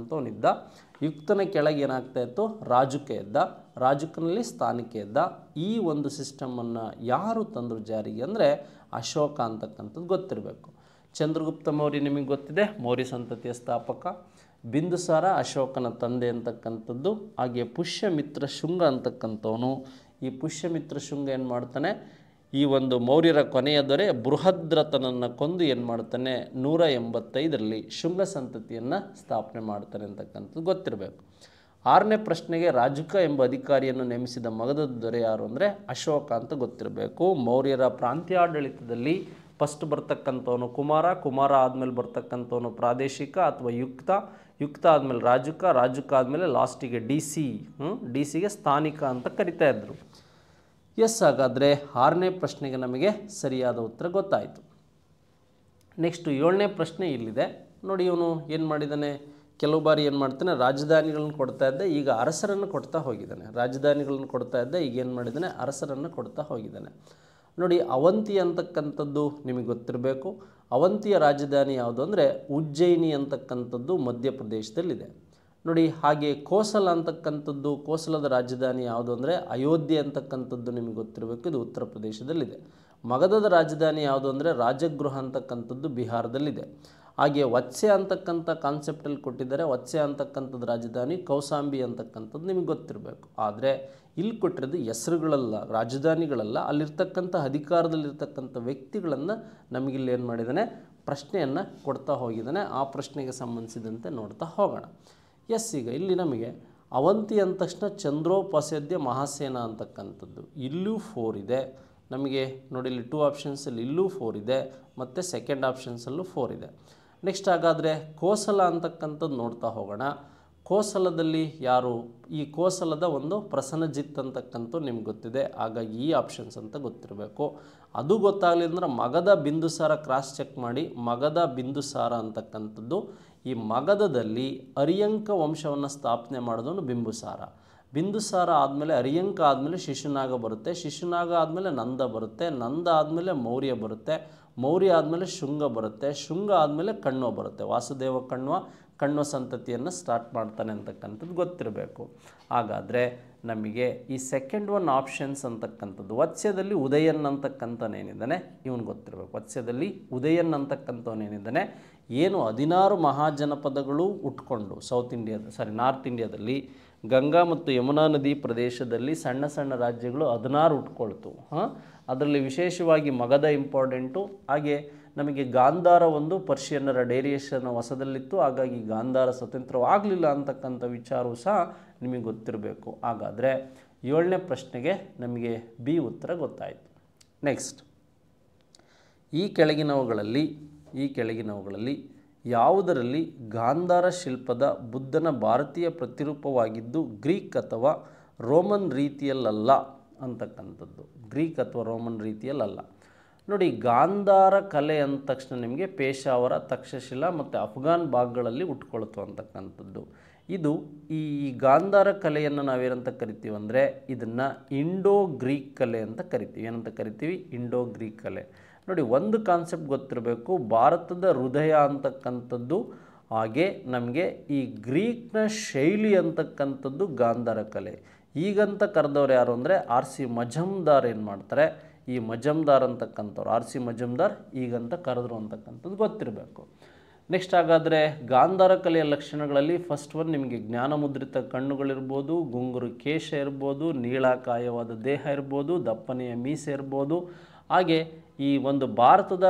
ಯುಕ್ತನ ಕೆಳಗೆ ಏನಾಗ್ತಾ ಇತ್ತು, ರಾಜುಕ ಇದ್ದ, ರಾಜುಕನಲ್ಲಿ ಸ್ಥಾನಿಕ ಇದ್ದ. ಈ ಒಂದು ಸಿಸ್ಟಮನ್ನು ಯಾರು ತಂದರು ಜಾರಿಗೆ ಅಂದರೆ ಅಶೋಕ ಅಂತಕ್ಕಂಥದ್ದು ಗೊತ್ತಿರಬೇಕು. ಚಂದ್ರಗುಪ್ತ ಮೌರ್ಯ ನಿಮಗೆ ಗೊತ್ತಿದೆ, ಮೌರ್ಯ ಸಂತತಿಯ ಸ್ಥಾಪಕ. ಬಿಂದುಸಾರ ಅಶೋಕನ ತಂದೆ ಅಂತಕ್ಕಂಥದ್ದು. ಹಾಗೆ ಪುಷ್ಯಮಿತ್ರ ಶುಂಗ ಅಂತಕ್ಕಂಥವನು. ಈ ಪುಷ್ಯಮಿತ್ರ ಶುಂಗ ಏನು ಮಾಡ್ತಾನೆ, ಈ ಒಂದು ಮೌರ್ಯರ ಕೊನೆಯ ದೊರೆ ಬೃಹದ್ರಥನನ್ನು ಕೊಂದು ಏನು ಮಾಡ್ತಾನೆ, 185ರಲ್ಲಿ ಶುಂಗ ಸಂತತಿಯನ್ನು ಸ್ಥಾಪನೆ ಮಾಡ್ತಾನೆ ಅಂತಕ್ಕಂಥದ್ದು ಗೊತ್ತಿರಬೇಕು. 6ನೇ ಪ್ರಶ್ನೆಗೆ ರಾಜುಕ ಎಂಬ ಅಧಿಕಾರಿಯನ್ನು ನೇಮಿಸಿದ ಮಗಧದ ದೊರೆ ಯಾರು ಅಂದರೆ ಅಶೋಕ ಅಂತ ಗೊತ್ತಿರಬೇಕು. ಮೌರ್ಯರ ಪ್ರಾಂತ್ಯಾಡಳಿತದಲ್ಲಿ ಫಸ್ಟ್ ಬರ್ತಕ್ಕಂಥವನು ಕುಮಾರ ಆದಮೇಲೆ ಬರ್ತಕ್ಕಂಥವನು ಪ್ರಾದೇಶಿಕ ಅಥವಾ ಯುಕ್ತ ಆದಮೇಲೆ ರಾಜುಕ ಆದಮೇಲೆ ಲಾಸ್ಟಿಗೆ ಡಿಸಿಗೆ ಸ್ಥಾನಿಕ ಅಂತ ಕರಿತಾ ಇದ್ದರು. ಎಸ್, ಹಾಗಾದರೆ 6ನೇ ಪ್ರಶ್ನೆಗೆ ನಮಗೆ ಸರಿಯಾದ ಉತ್ತರ ಗೊತ್ತಾಯಿತು. ನೆಕ್ಸ್ಟ್ 7ನೇ ಪ್ರಶ್ನೆ ಇಲ್ಲಿದೆ ನೋಡಿ. ಇವನು ಏನು ಮಾಡಿದ್ದಾನೆ, ಕೆಲವು ಬಾರಿ ಏನು ಮಾಡ್ತಾನೆ, ರಾಜಧಾನಿಗಳನ್ನು ಕೊಡ್ತಾ ಇದ್ದ, ಈಗ ಅರಸರನ್ನು ಕೊಡ್ತಾ ಹೋಗಿದ್ದಾನೆ. ರಾಜಧಾನಿಗಳನ್ನು ಕೊಡ್ತಾ ಇದ್ದ, ಈಗ ಏನು ಮಾಡಿದ್ದಾನೆ, ಅರಸರನ್ನು ಕೊಡ್ತಾ ಹೋಗಿದ್ದಾನೆ. ನೋಡಿ, ಅವಂತಿ ಅಂತಕ್ಕಂಥದ್ದು ನಿಮಗೆ ಗೊತ್ತಿರಬೇಕು. ಅವಂತಿಯ ರಾಜಧಾನಿ ಯಾವುದು ಅಂದರೆ ಉಜ್ಜಯಿನಿ ಅಂತಕ್ಕಂಥದ್ದು ಮಧ್ಯಪ್ರದೇಶದಲ್ಲಿದೆ. ನೋಡಿ. ಹಾಗೆ ಕೋಸಲ ಅಂತಕ್ಕಂಥದ್ದು, ಕೋಸಲದ ರಾಜಧಾನಿ ಯಾವುದು ಅಂದರೆ ಅಯೋಧ್ಯೆ ಅಂತಕ್ಕಂಥದ್ದು ನಿಮಗೆ ಗೊತ್ತಿರಬೇಕು, ಇದು ಉತ್ತರ ಪ್ರದೇಶದಲ್ಲಿದೆ. ಮಗಧದ ರಾಜಧಾನಿ ಯಾವುದು ಅಂದರೆ ರಾಜಗೃಹ ಅಂತಕ್ಕಂಥದ್ದು ಬಿಹಾರದಲ್ಲಿದೆ. ಹಾಗೆ ವತ್ಸೆ ಅಂತಕ್ಕಂಥ ಕಾನ್ಸೆಪ್ಟಲ್ಲಿ ಕೊಟ್ಟಿದ್ದಾರೆ. ವತ್ಸೆ ಅಂತಕ್ಕಂಥದ್ದು ರಾಜಧಾನಿ ಕೌಸಾಂಬಿ ಅಂತಕ್ಕಂಥದ್ದು ನಿಮಗೆ ಗೊತ್ತಿರಬೇಕು. ಆದರೆ ಇಲ್ಲಿ ಕೊಟ್ಟಿರೋದು ಹೆಸರುಗಳಲ್ಲ, ರಾಜಧಾನಿಗಳಲ್ಲ, ಅಲ್ಲಿರ್ತಕ್ಕಂಥ ಅಧಿಕಾರದಲ್ಲಿರ್ತಕ್ಕಂಥ ವ್ಯಕ್ತಿಗಳನ್ನು ನಮಗಿಲ್ಲಿ ಏನು ಮಾಡಿದ್ದಾನೆ, ಪ್ರಶ್ನೆಯನ್ನು ಕೊಡ್ತಾ ಹೋಗಿದ್ದಾನೆ. ಆ ಪ್ರಶ್ನೆಗೆ ಸಂಬಂಧಿಸಿದಂತೆ ನೋಡ್ತಾ ಹೋಗೋಣ. ಎಸ್, ಈಗ ಇಲ್ಲಿ ನಮಗೆ ಅವಂತಿ ಅಂದ ತಕ್ಷಣ ಚಂದ್ರೋಪಸದ್ಯ ಮಹಾಸೇನ ಅಂತಕ್ಕಂಥದ್ದು ಇಲ್ಲೂ 4 ಇದೆ ನಮಗೆ. ನೋಡಿ ಇಲ್ಲಿ 2 ಆಪ್ಷನ್ಸಲ್ಲಿ ಇಲ್ಲೂ 4 ಇದೆ, ಮತ್ತು ಸೆಕೆಂಡ್ ಆಪ್ಷನ್ಸಲ್ಲೂ 4 ಇದೆ. ನೆಕ್ಸ್ಟ್ ಹಾಗಾದರೆ ಕೋಸಲ ಅಂತಕ್ಕಂಥದ್ದು ನೋಡ್ತಾ ಹೋಗೋಣ. ಕೋಸಲದಲ್ಲಿ ಯಾರು, ಈ ಕೋಸಲದ ಒಂದು ಪ್ರಸನ್ನಜಿತ್ ಅಂತಕ್ಕಂಥದ್ದು ನಿಮ್ಗೆ ಗೊತ್ತಿದೆ, ಹಾಗಾಗಿ ಈ ಆಪ್ಷನ್ಸ್ ಅಂತ ಗೊತ್ತಿರಬೇಕು. ಅದು ಗೊತ್ತಾಗಲಿ ಅಂದ್ರೆ ಮಗಧ ಬಿಂದುಸಾರ ಕ್ರಾಸ್ ಚೆಕ್ ಮಾಡಿ. ಮಗಧ ಬಿಂದುಸಾರ ಅಂತಕ್ಕಂಥದ್ದು ಈ ಮಗಧದಲ್ಲಿ ಅರಿಯಂಕ ವಂಶವನ್ನು ಸ್ಥಾಪನೆ ಮಾಡಿದವನು ಬಿಂಬುಸಾರ. ಬಿಂದುಸಾರ ಆದಮೇಲೆ ಅರಿಯಂಕ ಆದಮೇಲೆ ಶಿಶುನಾಗ ಬರುತ್ತೆ, ಶಿಶುನಾಗ ಆದಮೇಲೆ ನಂದ ಬರುತ್ತೆ, ನಂದ ಆದಮೇಲೆ ಮೌರ್ಯ ಬರುತ್ತೆ, ಮೌರ್ಯ ಆದಮೇಲೆ ಶುಂಗ ಬರುತ್ತೆ, ಶುಂಗ ಆದಮೇಲೆ ಕಣ್ವ ಬರುತ್ತೆ. ವಾಸುದೇವ ಕಣ್ವ ಸಂತತಿಯನ್ನು ಸ್ಟಾರ್ಟ್ ಮಾಡ್ತಾನೆ ಅಂತಕ್ಕಂಥದ್ದು ಗೊತ್ತಿರಬೇಕು. ಹಾಗಾದರೆ ನಮಗೆ ಈ ಸೆಕೆಂಡ್ ಒನ್ ಆಪ್ಷನ್ಸ್ ಅಂತಕ್ಕಂಥದ್ದು ವತ್ಸ್ಯದಲ್ಲಿ ಉದಯನ್ ಅಂತಕ್ಕಂಥನೇನಿದ್ದಾನೆ ಇವನು ಗೊತ್ತಿರಬೇಕು. ವತ್ಸ್ಯದಲ್ಲಿ ಉದಯನ್ ಅಂತಕ್ಕಂಥವನೇನಿದ್ದಾನೆ, ಏನು 16 ಮಹಾಜನಪದಗಳು ಉಟ್ಕೊಂಡು ನಾರ್ತ್ ಇಂಡಿಯಾದಲ್ಲಿ ಗಂಗಾ ಮತ್ತು ಯಮುನಾ ನದಿ ಪ್ರದೇಶದಲ್ಲಿ ಸಣ್ಣ ಸಣ್ಣ ರಾಜ್ಯಗಳು 16 ಉಟ್ಕೊಳ್ತು. ಅದರಲ್ಲಿ ವಿಶೇಷವಾಗಿ ಮಗಧ ಇಂಪಾರ್ಟೆಂಟು. ಹಾಗೆ ನಮಗೆ ಗಾಂಧಾರ ಒಂದು ಪರ್ಷಿಯನ್ನರ ಡೇರಿಯೇಷನ್ ವಶದಲ್ಲಿತ್ತು, ಹಾಗಾಗಿ ಗಾಂಧಾರ ಸ್ವತಂತ್ರವಾಗಲಿಲ್ಲ ಅಂತಕ್ಕಂಥ ವಿಚಾರವೂ ಸಹ ನಿಮಗೆ ಗೊತ್ತಿರಬೇಕು. ಹಾಗಾದರೆ 7ನೇ ಪ್ರಶ್ನೆಗೆ ನಮಗೆ ಬಿ ಉತ್ತರ ಗೊತ್ತಾಯಿತು. ನೆಕ್ಸ್ಟ್, ಈ ಕೆಳಗಿನವುಗಳಲ್ಲಿ ಯಾವುದರಲ್ಲಿ ಗಾಂಧಾರ ಶಿಲ್ಪದ ಬುದ್ಧನ ಭಾರತೀಯ ಪ್ರತಿರೂಪವಾಗಿದ್ದು ಗ್ರೀಕ್ ಅಥವಾ ರೋಮನ್ ರೀತಿಯಲ್ಲ ಅಂತಕ್ಕಂಥದ್ದು. ಗ್ರೀಕ್ ಅಥವಾ ರೋಮನ್ ರೀತಿಯಲ್ಲ. ನೋಡಿ, ಗಾಂಧಾರ ಕಲೆ ಅಂದ ತಕ್ಷಣ ನಿಮಗೆ ಪೇಶಾವರ, ತಕ್ಷಶಿಲಾ ಮತ್ತು ಅಫ್ಘಾನ್ ಭಾಗಗಳಲ್ಲಿ ಉಟ್ಕೊಳ್ತು ಅಂತಕ್ಕಂಥದ್ದು. ಇದು ಈ ಗಾಂಧಾರ ಕಲೆಯನ್ನು ನಾವೇನಂತ ಕರಿತೀವಿ ಅಂದರೆ ಇದನ್ನು ಇಂಡೋ ಗ್ರೀಕ್ ಕಲೆ ಅಂತ ಕರಿತೀವಿ. ಏನಂತ ಕರಿತೀವಿ? ಇಂಡೋ ಗ್ರೀಕ್ ಕಲೆ. ನೋಡಿ, ಒಂದು ಕಾನ್ಸೆಪ್ಟ್ ಗೊತ್ತಿರಬೇಕು, ಭಾರತದ ಹೃದಯ ಅಂತಕ್ಕಂಥದ್ದು, ಹಾಗೆ ನಮಗೆ ಈ ಗ್ರೀಕ್ನ ಶೈಲಿ ಅಂತಕ್ಕಂಥದ್ದು ಗಾಂಧಾರ ಕಲೆ. ಈಗಂತ ಕರೆದವ್ರು ಯಾರು ಅಂದರೆ R.C. ಮಜುಮ್ದಾರ್ ಏನು ಮಾಡ್ತಾರೆ, ಈ ಮಜುಮ್ದಾರ್ ಅಂತಕ್ಕಂಥವ್ರು R.C. ಮಜುಮ್ದಾರ್ ಈಗಂತ ಕರೆದ್ರು ಅಂತಕ್ಕಂಥದ್ದು ಗೊತ್ತಿರಬೇಕು. ನೆಕ್ಸ್ಟ್ ಹಾಗಾದರೆ ಗಾಂಧಾರ ಕಲೆಯ ಲಕ್ಷಣಗಳಲ್ಲಿ ಫಸ್ಟ್ ಒನ್ ನಿಮಗೆ ಜ್ಞಾನಮುದ್ರಿತ ಕಣ್ಣುಗಳಿರ್ಬೋದು, ಗುಂಗುರು ಕೇಶ ಇರ್ಬೋದು, ನೀಳಾಕಾಯವಾದ ದೇಹ ಇರ್ಬೋದು, ದಪ್ಪನೆಯ ಮೀಸೆ ಇರ್ಬೋದು. ಹಾಗೆ ಈ ಒಂದು ಭಾರತದ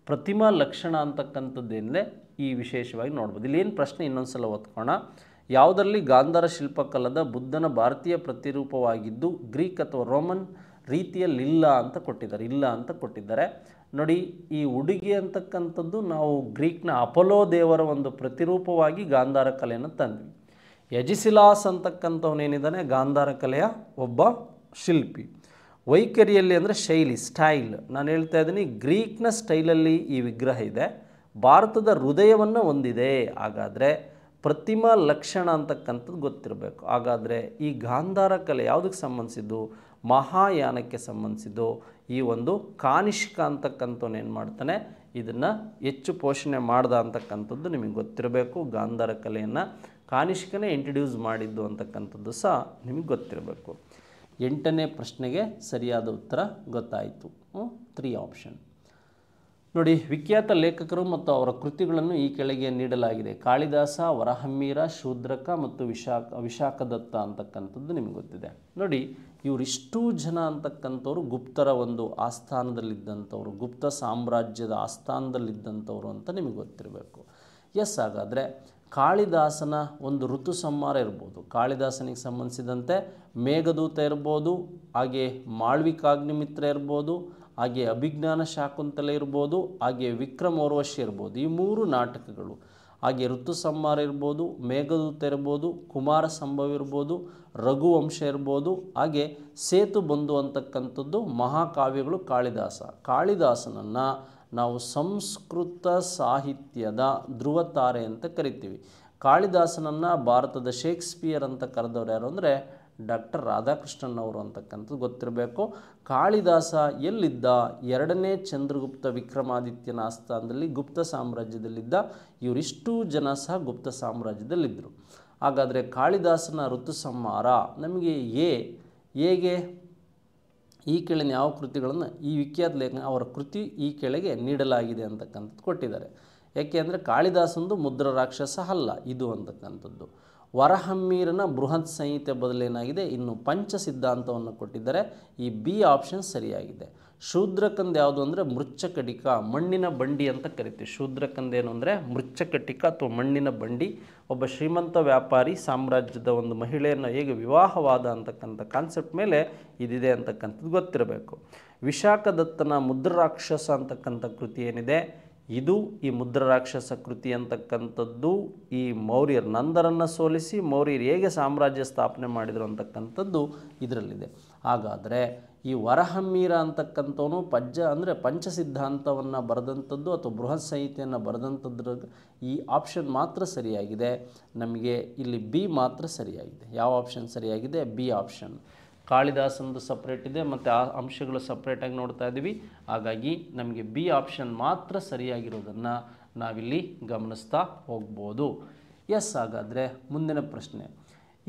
ಪ್ರತಿಮಾ ಲಕ್ಷಣ ಅಂತಕ್ಕಂಥದ್ದೇನಿದೆ ಈ ವಿಶೇಷವಾಗಿ ನೋಡ್ಬೋದು. ಇಲ್ಲೇನು ಪ್ರಶ್ನೆ ಇನ್ನೊಂದು ಸಲ ಓದ್ಕೋಣ. ಯಾವುದರಲ್ಲಿ ಗಾಂಧಾರ ಶಿಲ್ಪಕಲದ ಬುದ್ಧನ ಭಾರತೀಯ ಪ್ರತಿರೂಪವಾಗಿದ್ದು ಗ್ರೀಕ್ ಅಥವಾ ರೋಮನ್ ರೀತಿಯಲ್ಲಿಲ್ಲ ಅಂತ ಕೊಟ್ಟಿದ್ದಾರೆ. ನೋಡಿ, ಈ ಉಡುಗೆ ಅಂತಕ್ಕಂಥದ್ದು ನಾವು ಗ್ರೀಕ್ನ ಅಪೋಲೋ ದೇವರ ಒಂದು ಪ್ರತಿರೂಪವಾಗಿ ಗಾಂಧಾರ ಕಲೆಯನ್ನು ತಂದ್ವಿ. ಎಜಿಸಿಲಾಸ್ ಅಂತಕ್ಕಂಥವನೇನಿದ್ದಾನೆ ಗಾಂಧಾರ ಕಲೆಯ ಒಬ್ಬ ಶಿಲ್ಪಿ. ವೈಖರಿಯಲ್ಲಿ ಅಂದರೆ ಶೈಲಿ, ಸ್ಟೈಲ್, ನಾನು ಹೇಳ್ತಾ ಇದ್ದೀನಿ ಗ್ರೀಕ್ನ ಸ್ಟೈಲಲ್ಲಿ ಈ ವಿಗ್ರಹ ಇದೆ, ಭಾರತದ ಹೃದಯವನ್ನು ಹೊಂದಿದೆ. ಹಾಗಾದರೆ ಪ್ರತಿಮಾ ಲಕ್ಷಣ ಅಂತಕ್ಕಂಥದ್ದು ಗೊತ್ತಿರಬೇಕು. ಹಾಗಾದರೆ ಈ ಗಾಂಧಾರ ಕಲೆ ಯಾವುದಕ್ಕೆ ಸಂಬಂಧಿಸಿದ್ದು? ಮಹಾಯಾನಕ್ಕೆ ಸಂಬಂಧಿಸಿದ್ದು. ಈ ಒಂದು ಕಾನಿಷ್ಕ ಅಂತಕ್ಕಂಥವ್ನು ಏನು ಮಾಡ್ತಾನೆ, ಇದನ್ನು ಹೆಚ್ಚು ಪೋಷಣೆ ಮಾಡ್ದ ಅಂತಕ್ಕಂಥದ್ದು ನಿಮಗೆ ಗೊತ್ತಿರಬೇಕು. ಗಾಂಧಾರ ಕಲೆಯನ್ನು ಕಾನಿಷ್ಕನೇ ಇಂಟ್ರಡ್ಯೂಸ್ ಮಾಡಿದ್ದು ಅಂತಕ್ಕಂಥದ್ದು ಸಹ ನಿಮಗೆ ಗೊತ್ತಿರಬೇಕು. 8ನೇ ಪ್ರಶ್ನೆಗೆ ಸರಿಯಾದ ಉತ್ತರ ಗೊತ್ತಾಯಿತು. 3 ಆಪ್ಷನ್. ನೋಡಿ, ವಿಖ್ಯಾತ ಲೇಖಕರು ಮತ್ತು ಅವರ ಕೃತಿಗಳನ್ನು ಈ ಕೆಳಗೆ ನೀಡಲಾಗಿದೆ. ಕಾಳಿದಾಸ, ವರಹಮ್ಮೀರ, ಶೂದ್ರಕ ಮತ್ತು ವಿಶಾಖದತ್ತ ಅಂತಕ್ಕಂಥದ್ದು ನಿಮಗೆ ಗೊತ್ತಿದೆ. ನೋಡಿ, ಇವರಿಷ್ಟೂ ಜನ ಅಂತಕ್ಕಂಥವ್ರು ಗುಪ್ತರ ಒಂದು ಆಸ್ಥಾನದಲ್ಲಿದ್ದಂಥವ್ರು, ಗುಪ್ತ ಸಾಮ್ರಾಜ್ಯದ ಆಸ್ಥಾನದಲ್ಲಿದ್ದಂಥವ್ರು ಅಂತ ನಿಮಗೆ ಗೊತ್ತಿರಬೇಕು. ಎಸ್, ಹಾಗಾದರೆ ಕಾಳಿದಾಸನ ಒಂದು ಋತು ಸಂಹಾರ ಇರ್ಬೋದು, ಕಾಳಿದಾಸನಿಗೆ ಸಂಬಂಧಿಸಿದಂತೆ ಮೇಘದೂತ ಇರ್ಬೋದು, ಹಾಗೆ ಮಾಳ್ವಿಕಾಗ್ನಿಮಿತ್ರ ಇರ್ಬೋದು, ಹಾಗೆ ಅಭಿಜ್ಞಾನ ಶಾಕುಂತಲೆ ಇರ್ಬೋದು, ಹಾಗೆ ವಿಕ್ರಮೋರ್ವಶಿ ಇರ್ಬೋದು. ಈ 3 ನಾಟಕಗಳು, ಹಾಗೆ ಋತು ಸಂಹಾರ ಇರ್ಬೋದು, ಮೇಘದೂತ ಇರ್ಬೋದು, ಕುಮಾರ ಸಂಭವ ಇರ್ಬೋದು, ರಘುವಂಶ ಇರ್ಬೋದು, ಹಾಗೆ ಸೇತು ಬಂಧು ಅಂತಕ್ಕಂಥದ್ದು ಮಹಾಕಾವ್ಯಗಳು ಕಾಳಿದಾಸನನ್ನು ನಾವು ಸಂಸ್ಕೃತ ಸಾಹಿತ್ಯದ ಧ್ರುವತಾರೆ ಅಂತ ಕರಿತೀವಿ. ಕಾಳಿದಾಸನನ್ನು ಭಾರತದ ಶೇಕ್ಸ್ಪಿಯರ್ ಅಂತ ಕರೆದವ್ರು ಯಾರು ಅಂದರೆ ಡಾಕ್ಟರ್ ರಾಧಾಕೃಷ್ಣನ್ ಅವರು ಅಂತಕ್ಕಂಥದ್ದು ಗೊತ್ತಿರಬೇಕು. ಕಾಳಿದಾಸ ಎಲ್ಲಿದ್ದ? 2ನೇ ಚಂದ್ರಗುಪ್ತ ವಿಕ್ರಮಾದಿತ್ಯನ ಆಸ್ಥಾನದಲ್ಲಿ ಗುಪ್ತ ಸಾಮ್ರಾಜ್ಯದಲ್ಲಿದ್ದ. ಇವರಿಷ್ಟೂ ಜನ ಸಹ ಗುಪ್ತ ಸಾಮ್ರಾಜ್ಯದಲ್ಲಿದ್ದರು. ಹಾಗಾದರೆ ಕಾಳಿದಾಸನ ಋತುಸಂಹಾರ ನಮಗೆ ಹೇಗೆ ಈ ಕೆಳಗಿನ ಯಾವ ಕೃತಿಗಳನ್ನು ಈ ವಿಖ್ಯಾತ ಲೇಖನ ಅವರ ಕೃತಿ ಈ ಕೆಳಗೆ ನೀಡಲಾಗಿದೆ ಅಂತಕ್ಕಂಥದ್ದು ಕೊಟ್ಟಿದ್ದಾರೆ. ಯಾಕೆ ಅಂದರೆ ಕಾಳಿದಾಸಂದು ಮುದ್ರ ರಾಕ್ಷಸ ಅಲ್ಲ ಇದು ಅಂತಕ್ಕಂಥದ್ದು. ವರಹಮ್ಮೀರನ ಬೃಹತ್ ಸಂಹಿತೆ ಬದಲೇನಾಗಿದೆ, ಇನ್ನು ಪಂಚ ಸಿದ್ಧಾಂತವನ್ನು ಕೊಟ್ಟಿದ್ದಾರೆ. ಈ ಬಿ ಆಪ್ಷನ್ ಸರಿಯಾಗಿದೆ. ಶೂದ್ರಕಂದ ಯಾವುದು ಅಂದರೆ ಮೃಚ್ಛಕಟಿಕ, ಮಣ್ಣಿನ ಬಂಡಿ ಅಂತ ಕರಿತೀವಿ. ಶೂದ್ರಕಂದ ಏನು ಅಂದರೆ ಮೃಚ್ಛಕಟಿಕ ಅಥವಾ ಮಣ್ಣಿನ ಬಂಡಿ. ಒಬ್ಬ ಶ್ರೀಮಂತ ವ್ಯಾಪಾರಿ ಸಾಮ್ರಾಜ್ಯದ ಒಂದು ಮಹಿಳೆಯನ್ನು ಹೇಗೆ ವಿವಾಹವಾದ ಅಂತಕ್ಕಂಥ ಕಾನ್ಸೆಪ್ಟ್ ಮೇಲೆ ಇದಿದೆ ಅಂತಕ್ಕಂಥದ್ದು ಗೊತ್ತಿರಬೇಕು. ವಿಶಾಖದತ್ತನ ಮುದ್ರರಾಕ್ಷಸ ಅಂತಕ್ಕಂಥ ಕೃತಿ ಏನಿದೆ, ಇದು ಈ ಮುದ್ರರಾಕ್ಷಸ ಕೃತಿ ಅಂತಕ್ಕಂಥದ್ದು ಈ ಮೌರ್ಯರು ನಂದರನ್ನು ಸೋಲಿಸಿ ಮೌರ್ಯರು ಹೇಗೆ ಸಾಮ್ರಾಜ್ಯ ಸ್ಥಾಪನೆ ಮಾಡಿದರು ಅಂತಕ್ಕಂಥದ್ದು ಇದರಲ್ಲಿದೆ. ಹಾಗಾದರೆ ಈ ವರಹಮ್ಮೀರ ಅಂತಕ್ಕಂಥವನು ಪಂಚ ಸಿದ್ಧಾಂತವನ್ನು ಬರೆದಂಥದ್ದು ಅಥವಾ ಬೃಹತ್ ಸಂಹಿತೆಯನ್ನು ಬರೆದಂಥದ್ರ ಈ ಆಪ್ಷನ್ ಮಾತ್ರ ಸರಿಯಾಗಿದೆ. ನಮಗೆ ಇಲ್ಲಿ ಬಿ ಮಾತ್ರ ಸರಿಯಾಗಿದೆ. ಯಾವ ಆಪ್ಷನ್ ಸರಿಯಾಗಿದೆ? B option. ಕಾಳಿದಾಸಂದು ಸಪ್ರೇಟ್ ಇದೆ ಮತ್ತು ಆ ಅಂಶಗಳು ಸಪ್ರೇಟಾಗಿ ನೋಡ್ತಾ ಇದ್ದೀವಿ. ಹಾಗಾಗಿ ನಮಗೆ ಬಿ ಆಪ್ಷನ್ ಮಾತ್ರ ಸರಿಯಾಗಿರೋದನ್ನು ನಾವಿಲ್ಲಿ ಗಮನಿಸ್ತಾ ಹೋಗ್ಬೋದು. ಎಸ್, ಹಾಗಾದರೆ ಮುಂದಿನ ಪ್ರಶ್ನೆ.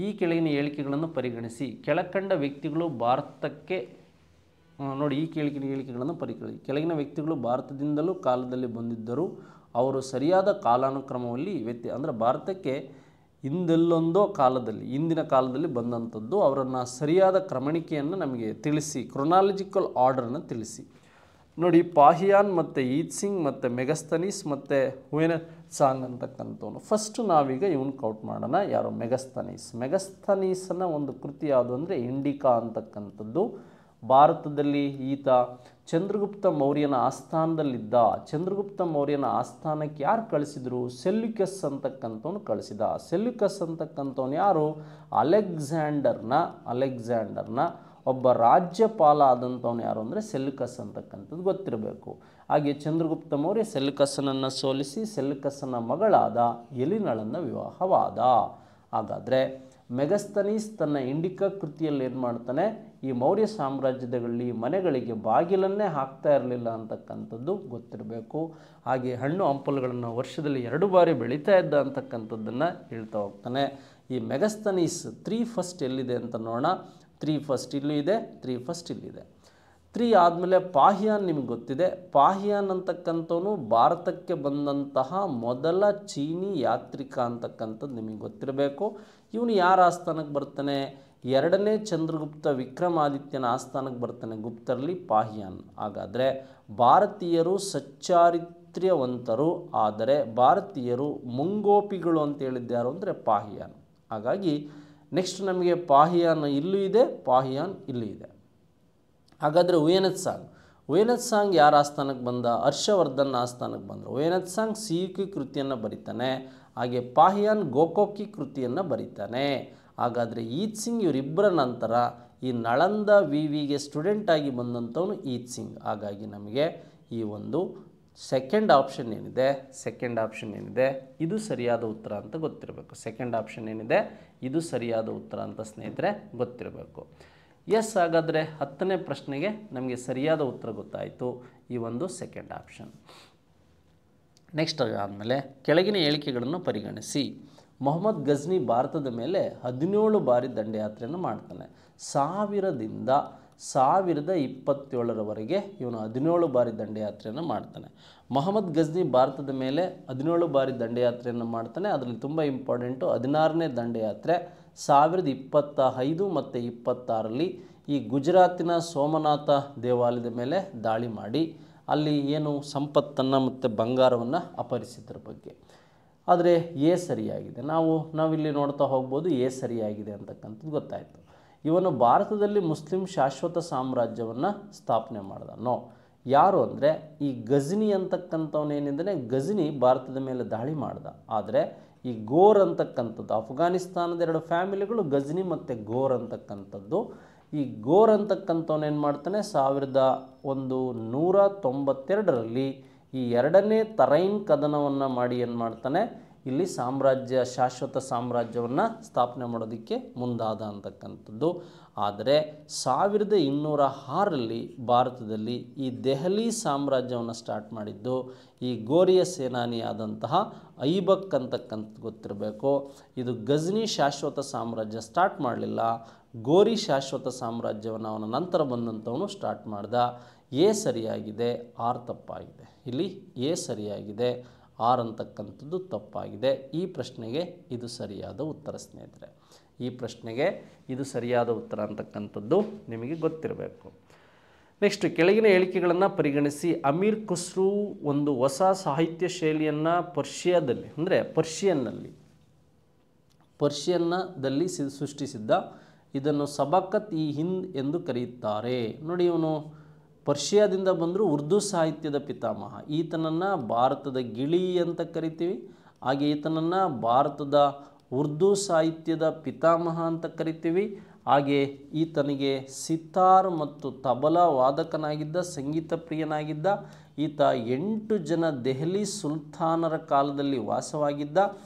ಈ ಕೆಳಗಿನ ಹೇಳಿಕೆಗಳನ್ನು ಪರಿಗಣಿಸಿ. ಕೆಳಕಂಡ ವ್ಯಕ್ತಿಗಳು ಭಾರತಕ್ಕೆ ನೋಡಿ, ಈ ಕೆಳಗಿನ ಹೇಳಿಕೆಗಳನ್ನು ಪರಿಗಣಿಸಿ. ಕೆಳಗಿನ ವ್ಯಕ್ತಿಗಳು ಭಾರತದಿಂದಲೂ ಕಾಲದಲ್ಲಿ ಬಂದಿದ್ದರು. ಅವರು ಸರಿಯಾದ ಕಾಲಾನುಕ್ರಮದಲ್ಲಿ ಅಂದರೆ ಭಾರತಕ್ಕೆ ಹಿಂದೆಲ್ಲೊಂದೋ ಕಾಲದಲ್ಲಿ ಹಿಂದಿನ ಕಾಲದಲ್ಲಿ ಬಂದಂಥದ್ದು. ಅವರನ್ನು ಸರಿಯಾದ ಕ್ರಮಣಿಕೆಯನ್ನು ನಮಗೆ ತಿಳಿಸಿ, ಕ್ರೊನಾಲಜಿಕಲ್ ಆರ್ಡರನ್ನು ತಿಳಿಸಿ. ನೋಡಿ, ಪಾಹಿಯಾನ್ ಮತ್ತು ಈತ್ ಸಿಂಗ್ ಮತ್ತು ಮೆಗಸ್ತನೀಸ್ ಮತ್ತು ಹುಯೆನ್ಸಾಂಗ್ ಅಂತಕ್ಕಂಥವನು. ಫಸ್ಟು ನಾವೀಗ ಇವನು ಕೌಂಟ್ ಮಾಡೋಣ. ಯಾರು? ಮೆಗಸ್ತನೀಸನ ಒಂದು ಕೃತಿ ಯಾವುದು ಅಂದರೆ ಇಂಡಿಕಾ ಅಂತಕ್ಕಂಥದ್ದು. ಭಾರತದಲ್ಲಿ ಈತ ಚಂದ್ರಗುಪ್ತ ಮೌರ್ಯನ ಆಸ್ಥಾನದಲ್ಲಿದ್ದ. ಚಂದ್ರಗುಪ್ತ ಮೌರ್ಯನ ಆಸ್ಥಾನಕ್ಕೆ ಯಾರು ಕಳಿಸಿದರು? ಸೆಲ್ಯೂಕಸ್ ಅಂತಕ್ಕಂಥವನು ಕಳಿಸಿದ. ಸೆಲ್ಯೂಕಸ್ ಅಂತಕ್ಕಂಥವನು ಯಾರು? ಅಲೆಕ್ಸಾಂಡರ್ನ ಒಬ್ಬ ರಾಜ್ಯಪಾಲ ಆದಂಥವನು ಯಾರು ಅಂದರೆ ಸೆಲ್ಯೂಕಸ್ ಅಂತಕ್ಕಂಥದ್ದು ಗೊತ್ತಿರಬೇಕು. ಹಾಗೆ ಚಂದ್ರಗುಪ್ತ ಮೌರ್ಯ ಸೆಲ್ಯೂಕಸ್ಸನನ್ನು ಸೋಲಿಸಿ ಸೆಲ್ಯೂಕಸ್ಸನ ಮಗಳಾದ ಎಲಿನಳನ್ನು ವಿವಾಹವಾದ. ಹಾಗಾದರೆ ಮೆಗಸ್ತನೀಸ್ ತನ್ನ ಇಂಡಿಕಾ ಕೃತಿಯಲ್ಲಿ ಏನು ಮಾಡ್ತಾನೆ? ಈ ಮೌರ್ಯ ಸಾಮ್ರಾಜ್ಯದಲ್ಲಿ ಮನೆಗಳಿಗೆ ಬಾಗಿಲನ್ನೇ ಹಾಕ್ತಾ ಇರಲಿಲ್ಲ ಅಂತಕ್ಕಂಥದ್ದು ಗೊತ್ತಿರಬೇಕು. ಹಾಗೆ ಹಣ್ಣು ಹಂಪಲುಗಳನ್ನು ವರ್ಷದಲ್ಲಿ 2 ಬಾರಿ ಬೆಳೀತಾ ಇದ್ದ ಅಂತಕ್ಕಂಥದ್ದನ್ನು ಹೇಳ್ತಾ ಹೋಗ್ತಾನೆ. ಈ ಮೆಗಸ್ತನೀಸ್ 3 ಫಸ್ಟ್ ಎಲ್ಲಿದೆ ಅಂತ ನೋಡೋಣ. 3 ಫಸ್ಟ್ ಇಲ್ಲೂ ಇದೆ, 3 ಫಸ್ಟ್ ಇಲ್ಲಿದೆ. 3 ಆದಮೇಲೆ ಪಾಹಿಯಾನ್ ನಿಮಗೆ ಗೊತ್ತಿದೆ. ಪಾಹಿಯಾನ್ ಅಂತಕ್ಕಂಥವನು ಭಾರತಕ್ಕೆ ಬಂದಂತಹ ಮೊದಲ ಚೀನಿ ಯಾತ್ರಿಕ ಅಂತಕ್ಕಂಥದ್ದು ನಿಮಗೆ ಗೊತ್ತಿರಬೇಕು. ಇವನು ಯಾರ ಆಸ್ಥಾನಕ್ಕೆ ಬರ್ತಾನೆ? 2ನೇ ಚಂದ್ರಗುಪ್ತ ವಿಕ್ರಮಾದಿತ್ಯನ ಆಸ್ಥಾನಕ್ಕೆ ಬರ್ತಾನೆ ಗುಪ್ತರಲ್ಲಿ ಪಾಹಿಯಾನ್. ಹಾಗಾದರೆ ಭಾರತೀಯರು ಸಚ್ಚಾರಿತ್ರ್ಯವಂತರು, ಆದರೆ ಭಾರತೀಯರು ಮುಂಗೋಪಿಗಳು ಅಂತ ಹೇಳಿದ್ಯಾರು ಅಂದರೆ ಪಾಹಿಯಾನ್. ಹಾಗಾಗಿ ನೆಕ್ಸ್ಟ್ ನಮಗೆ ಪಾಹಿಯಾನ್ ಇಲ್ಲೂ ಇದೆ, ಪಾಹಿಯಾನ್ ಇಲ್ಲೂ ಇದೆ. ಹಾಗಾದರೆ ಹುಯೆನ್ಸಾಂಗ್ ಯಾರ ಆಸ್ಥಾನಕ್ಕೆ ಬಂದ? ಹರ್ಷವರ್ಧನ್ ಆಸ್ಥಾನಕ್ಕೆ ಬಂದರು. ಹುಯೆನ್ಸಾಂಗ್ ಸಿಯುಕಿ ಕೃತಿಯನ್ನು ಬರೀತಾನೆ. ಹಾಗೆ ಪಾಹಿಯಾನ್ ಗೋಕೋಕಿ ಕೃತಿಯನ್ನು ಬರೀತಾನೆ. ಹಾಗಾದರೆ ಈತ್ ಸಿಂಗ್ ಇವರಿಬ್ಬರ ನಂತರ ಈ ನಳಂದ ವಿವಿಗೆ ಸ್ಟೂಡೆಂಟಾಗಿ ಬಂದಂಥವನು ಈತ್ ಸಿಂಗ್. ಹಾಗಾಗಿ ನಮಗೆ ಈ ಒಂದು ಸೆಕೆಂಡ್ ಆಪ್ಷನ್ ಏನಿದೆ ಇದು ಸರಿಯಾದ ಉತ್ತರ ಅಂತ ಗೊತ್ತಿರಬೇಕು. ಸೆಕೆಂಡ್ ಆಪ್ಷನ್ ಏನಿದೆ ಇದು ಸರಿಯಾದ ಉತ್ತರ ಅಂತ ಸ್ನೇಹಿತರೆ ಗೊತ್ತಿರಬೇಕು. ಎಸ್, ಹಾಗಾದರೆ 10ನೇ ಪ್ರಶ್ನೆಗೆ ನಮಗೆ ಸರಿಯಾದ ಉತ್ತರ ಗೊತ್ತಾಯಿತು, ಈ ಒಂದು ಸೆಕೆಂಡ್ ಆಪ್ಷನ್. ನೆಕ್ಸ್ಟ್ ಆದಮೇಲೆ ಕೆಳಗಿನ ಹೇಳಿಕೆಗಳನ್ನು ಪರಿಗಣಿಸಿ. ಮೊಹಮ್ಮದ್ ಗಜ್ನಿ ಭಾರತದ ಮೇಲೆ 17 ಬಾರಿ ದಂಡಯಾತ್ರೆಯನ್ನು ಮಾಡ್ತಾನೆ. 1000ರಿಂದ 1027ರವರೆಗೆ ಇವನು 17 ಬಾರಿ ದಂಡಯಾತ್ರೆಯನ್ನು ಮಾಡ್ತಾನೆ. ಮೊಹಮ್ಮದ್ ಗಜ್ನಿ ಭಾರತದ ಮೇಲೆ 17 ಬಾರಿ ದಂಡಯಾತ್ರೆಯನ್ನು ಮಾಡ್ತಾನೆ. ಅದರಲ್ಲಿ ತುಂಬ ಇಂಪಾರ್ಟೆಂಟು 16ನೇ ದಂಡಯಾತ್ರೆ 1025 ಮತ್ತು 26ರಲ್ಲಿ ಈ ಗುಜರಾತಿನ ಸೋಮನಾಥ ದೇವಾಲಯದ ಮೇಲೆ ದಾಳಿ ಮಾಡಿ ಅಲ್ಲಿ ಏನು ಸಂಪತ್ತನ್ನು ಮತ್ತು ಬಂಗಾರವನ್ನು ಅಪಹರಿಸಿದ್ರ ಬಗ್ಗೆ. ಆದರೆ ಎ ಸರಿಯಾಗಿದೆ. ನಾವಿಲ್ಲಿ ನೋಡ್ತಾ ಹೋಗ್ಬೋದು, ಎ ಸರಿಯಾಗಿದೆ ಅಂತಕ್ಕಂಥದ್ದು ಗೊತ್ತಾಯಿತು. ಇವನು ಭಾರತದಲ್ಲಿ ಮುಸ್ಲಿಂ ಶಾಶ್ವತ ಸಾಮ್ರಾಜ್ಯವನ್ನು ಸ್ಥಾಪನೆ ಮಾಡ್ದ. ಯಾರು ಅಂದರೆ ಈ ಗಜ್ನಿ ಅಂತಕ್ಕಂಥವನೇನಿಂದನೇ ಗಜ್ನಿ ಭಾರತದ ಮೇಲೆ ದಾಳಿ ಮಾಡ್ದ. ಆದರೆ ಈ ಗೋರ್ ಅಂತಕ್ಕಂಥದ್ದು ಅಫ್ಘಾನಿಸ್ತಾನದ 2 ಫ್ಯಾಮಿಲಿಗಳು ಗಜ್ನಿ ಮತ್ತು ಗೋರ್ ಅಂತಕ್ಕಂಥದ್ದು. ಈ ಗೋರ್ ಅಂತಕ್ಕಂಥವನೇನು ಮಾಡ್ತಾನೆ 1192ರಲ್ಲಿ ಈ 2ನೇ ತರೈನ್ ಕದನವನ್ನು ಮಾಡಿ ಏನು ಮಾಡ್ತಾನೆ ಇಲ್ಲಿ ಶಾಶ್ವತ ಸಾಮ್ರಾಜ್ಯವನ್ನು ಸ್ಥಾಪನೆ ಮಾಡೋದಕ್ಕೆ ಮುಂದಾದ ಅಂತಕ್ಕಂಥದ್ದು. ಆದರೆ 1206ರಲ್ಲಿ ಭಾರತದಲ್ಲಿ ಈ ದೆಹಲಿ ಸಾಮ್ರಾಜ್ಯವನ್ನು ಸ್ಟಾರ್ಟ್ ಮಾಡಿದ್ದು ಈ ಗೋರಿಯ ಸೇನಾನಿಯಾದಂತಹ ಐಬಕ್ ಅಂತಕ್ಕಂಥದ್ದು ಗೊತ್ತಿರಬೇಕು. ಇದು ಗಜ್ನಿ ಶಾಶ್ವತ ಸಾಮ್ರಾಜ್ಯ ಸ್ಟಾರ್ಟ್ ಮಾಡಲಿಲ್ಲ, ಗೋರಿ ಶಾಶ್ವತ ಸಾಮ್ರಾಜ್ಯವನ್ನು ಅವನ ನಂತರ ಬಂದಂಥವನು ಸ್ಟಾರ್ಟ್ ಮಾಡ್ದ. ಎ ಸರಿಯಾಗಿದೆ, ಆರ್ ತಪ್ಪಾಗಿದೆ. ಇಲ್ಲಿ ಎ ಸರಿಯಾಗಿದೆ, ಆರ್ ಅಂತಕ್ಕಂಥದ್ದು ತಪ್ಪಾಗಿದೆ. ಈ ಪ್ರಶ್ನೆಗೆ ಇದು ಸರಿಯಾದ ಉತ್ತರ ಸ್ನೇಹಿತರೆ. ಈ ಪ್ರಶ್ನೆಗೆ ಇದು ಸರಿಯಾದ ಉತ್ತರ ಅಂತಕ್ಕಂಥದ್ದು ನಿಮಗೆ ಗೊತ್ತಿರಬೇಕು. ನೆಕ್ಸ್ಟ್, ಕೆಳಗಿನ ಹೇಳಿಕೆಗಳನ್ನು ಪರಿಗಣಿಸಿ. ಅಮೀರ್ ಖುಸ್ರು ಒಂದು ಹೊಸ ಸಾಹಿತ್ಯ ಶೈಲಿಯನ್ನು ಪರ್ಷಿಯಾದಲ್ಲಿ ಅಂದರೆ ಪರ್ಷಿಯನ್ನಲ್ಲಿ ಸೃಷ್ಟಿಸಿದ್ದ. ಇದನ್ನು ಸಬಕತ್ ಇ ಹಿಂದ್ ಎಂದು ಕರೆಯುತ್ತಾರೆ. ನೋಡಿ, ಇವನು ಪರ್ಷಿಯಾದಿಂದ ಬಂದರೂ ಉರ್ದು ಸಾಹಿತ್ಯದ ಪಿತಾಮಹ. ಈತನನ್ನು ಭಾರತದ ಗಿಳಿ ಅಂತ ಕರಿತೀವಿ. ಹಾಗೆ ಈತನನ್ನು ಭಾರತದ ಉರ್ದು ಸಾಹಿತ್ಯದ ಪಿತಾಮಹ ಅಂತ ಕರಿತೀವಿ. ಹಾಗೆ ಈತನಿಗೆ ಸಿತಾರ್ ಮತ್ತು ತಬಲಾ ವಾದಕನಾಗಿದ್ದ, ಸಂಗೀತ ಪ್ರಿಯನಾಗಿದ್ದ. ಈತ 8 ಜನ ದೆಹಲಿ ಸುಲ್ತಾನರ ಕಾಲದಲ್ಲಿ ವಾಸವಾಗಿದ್ದ.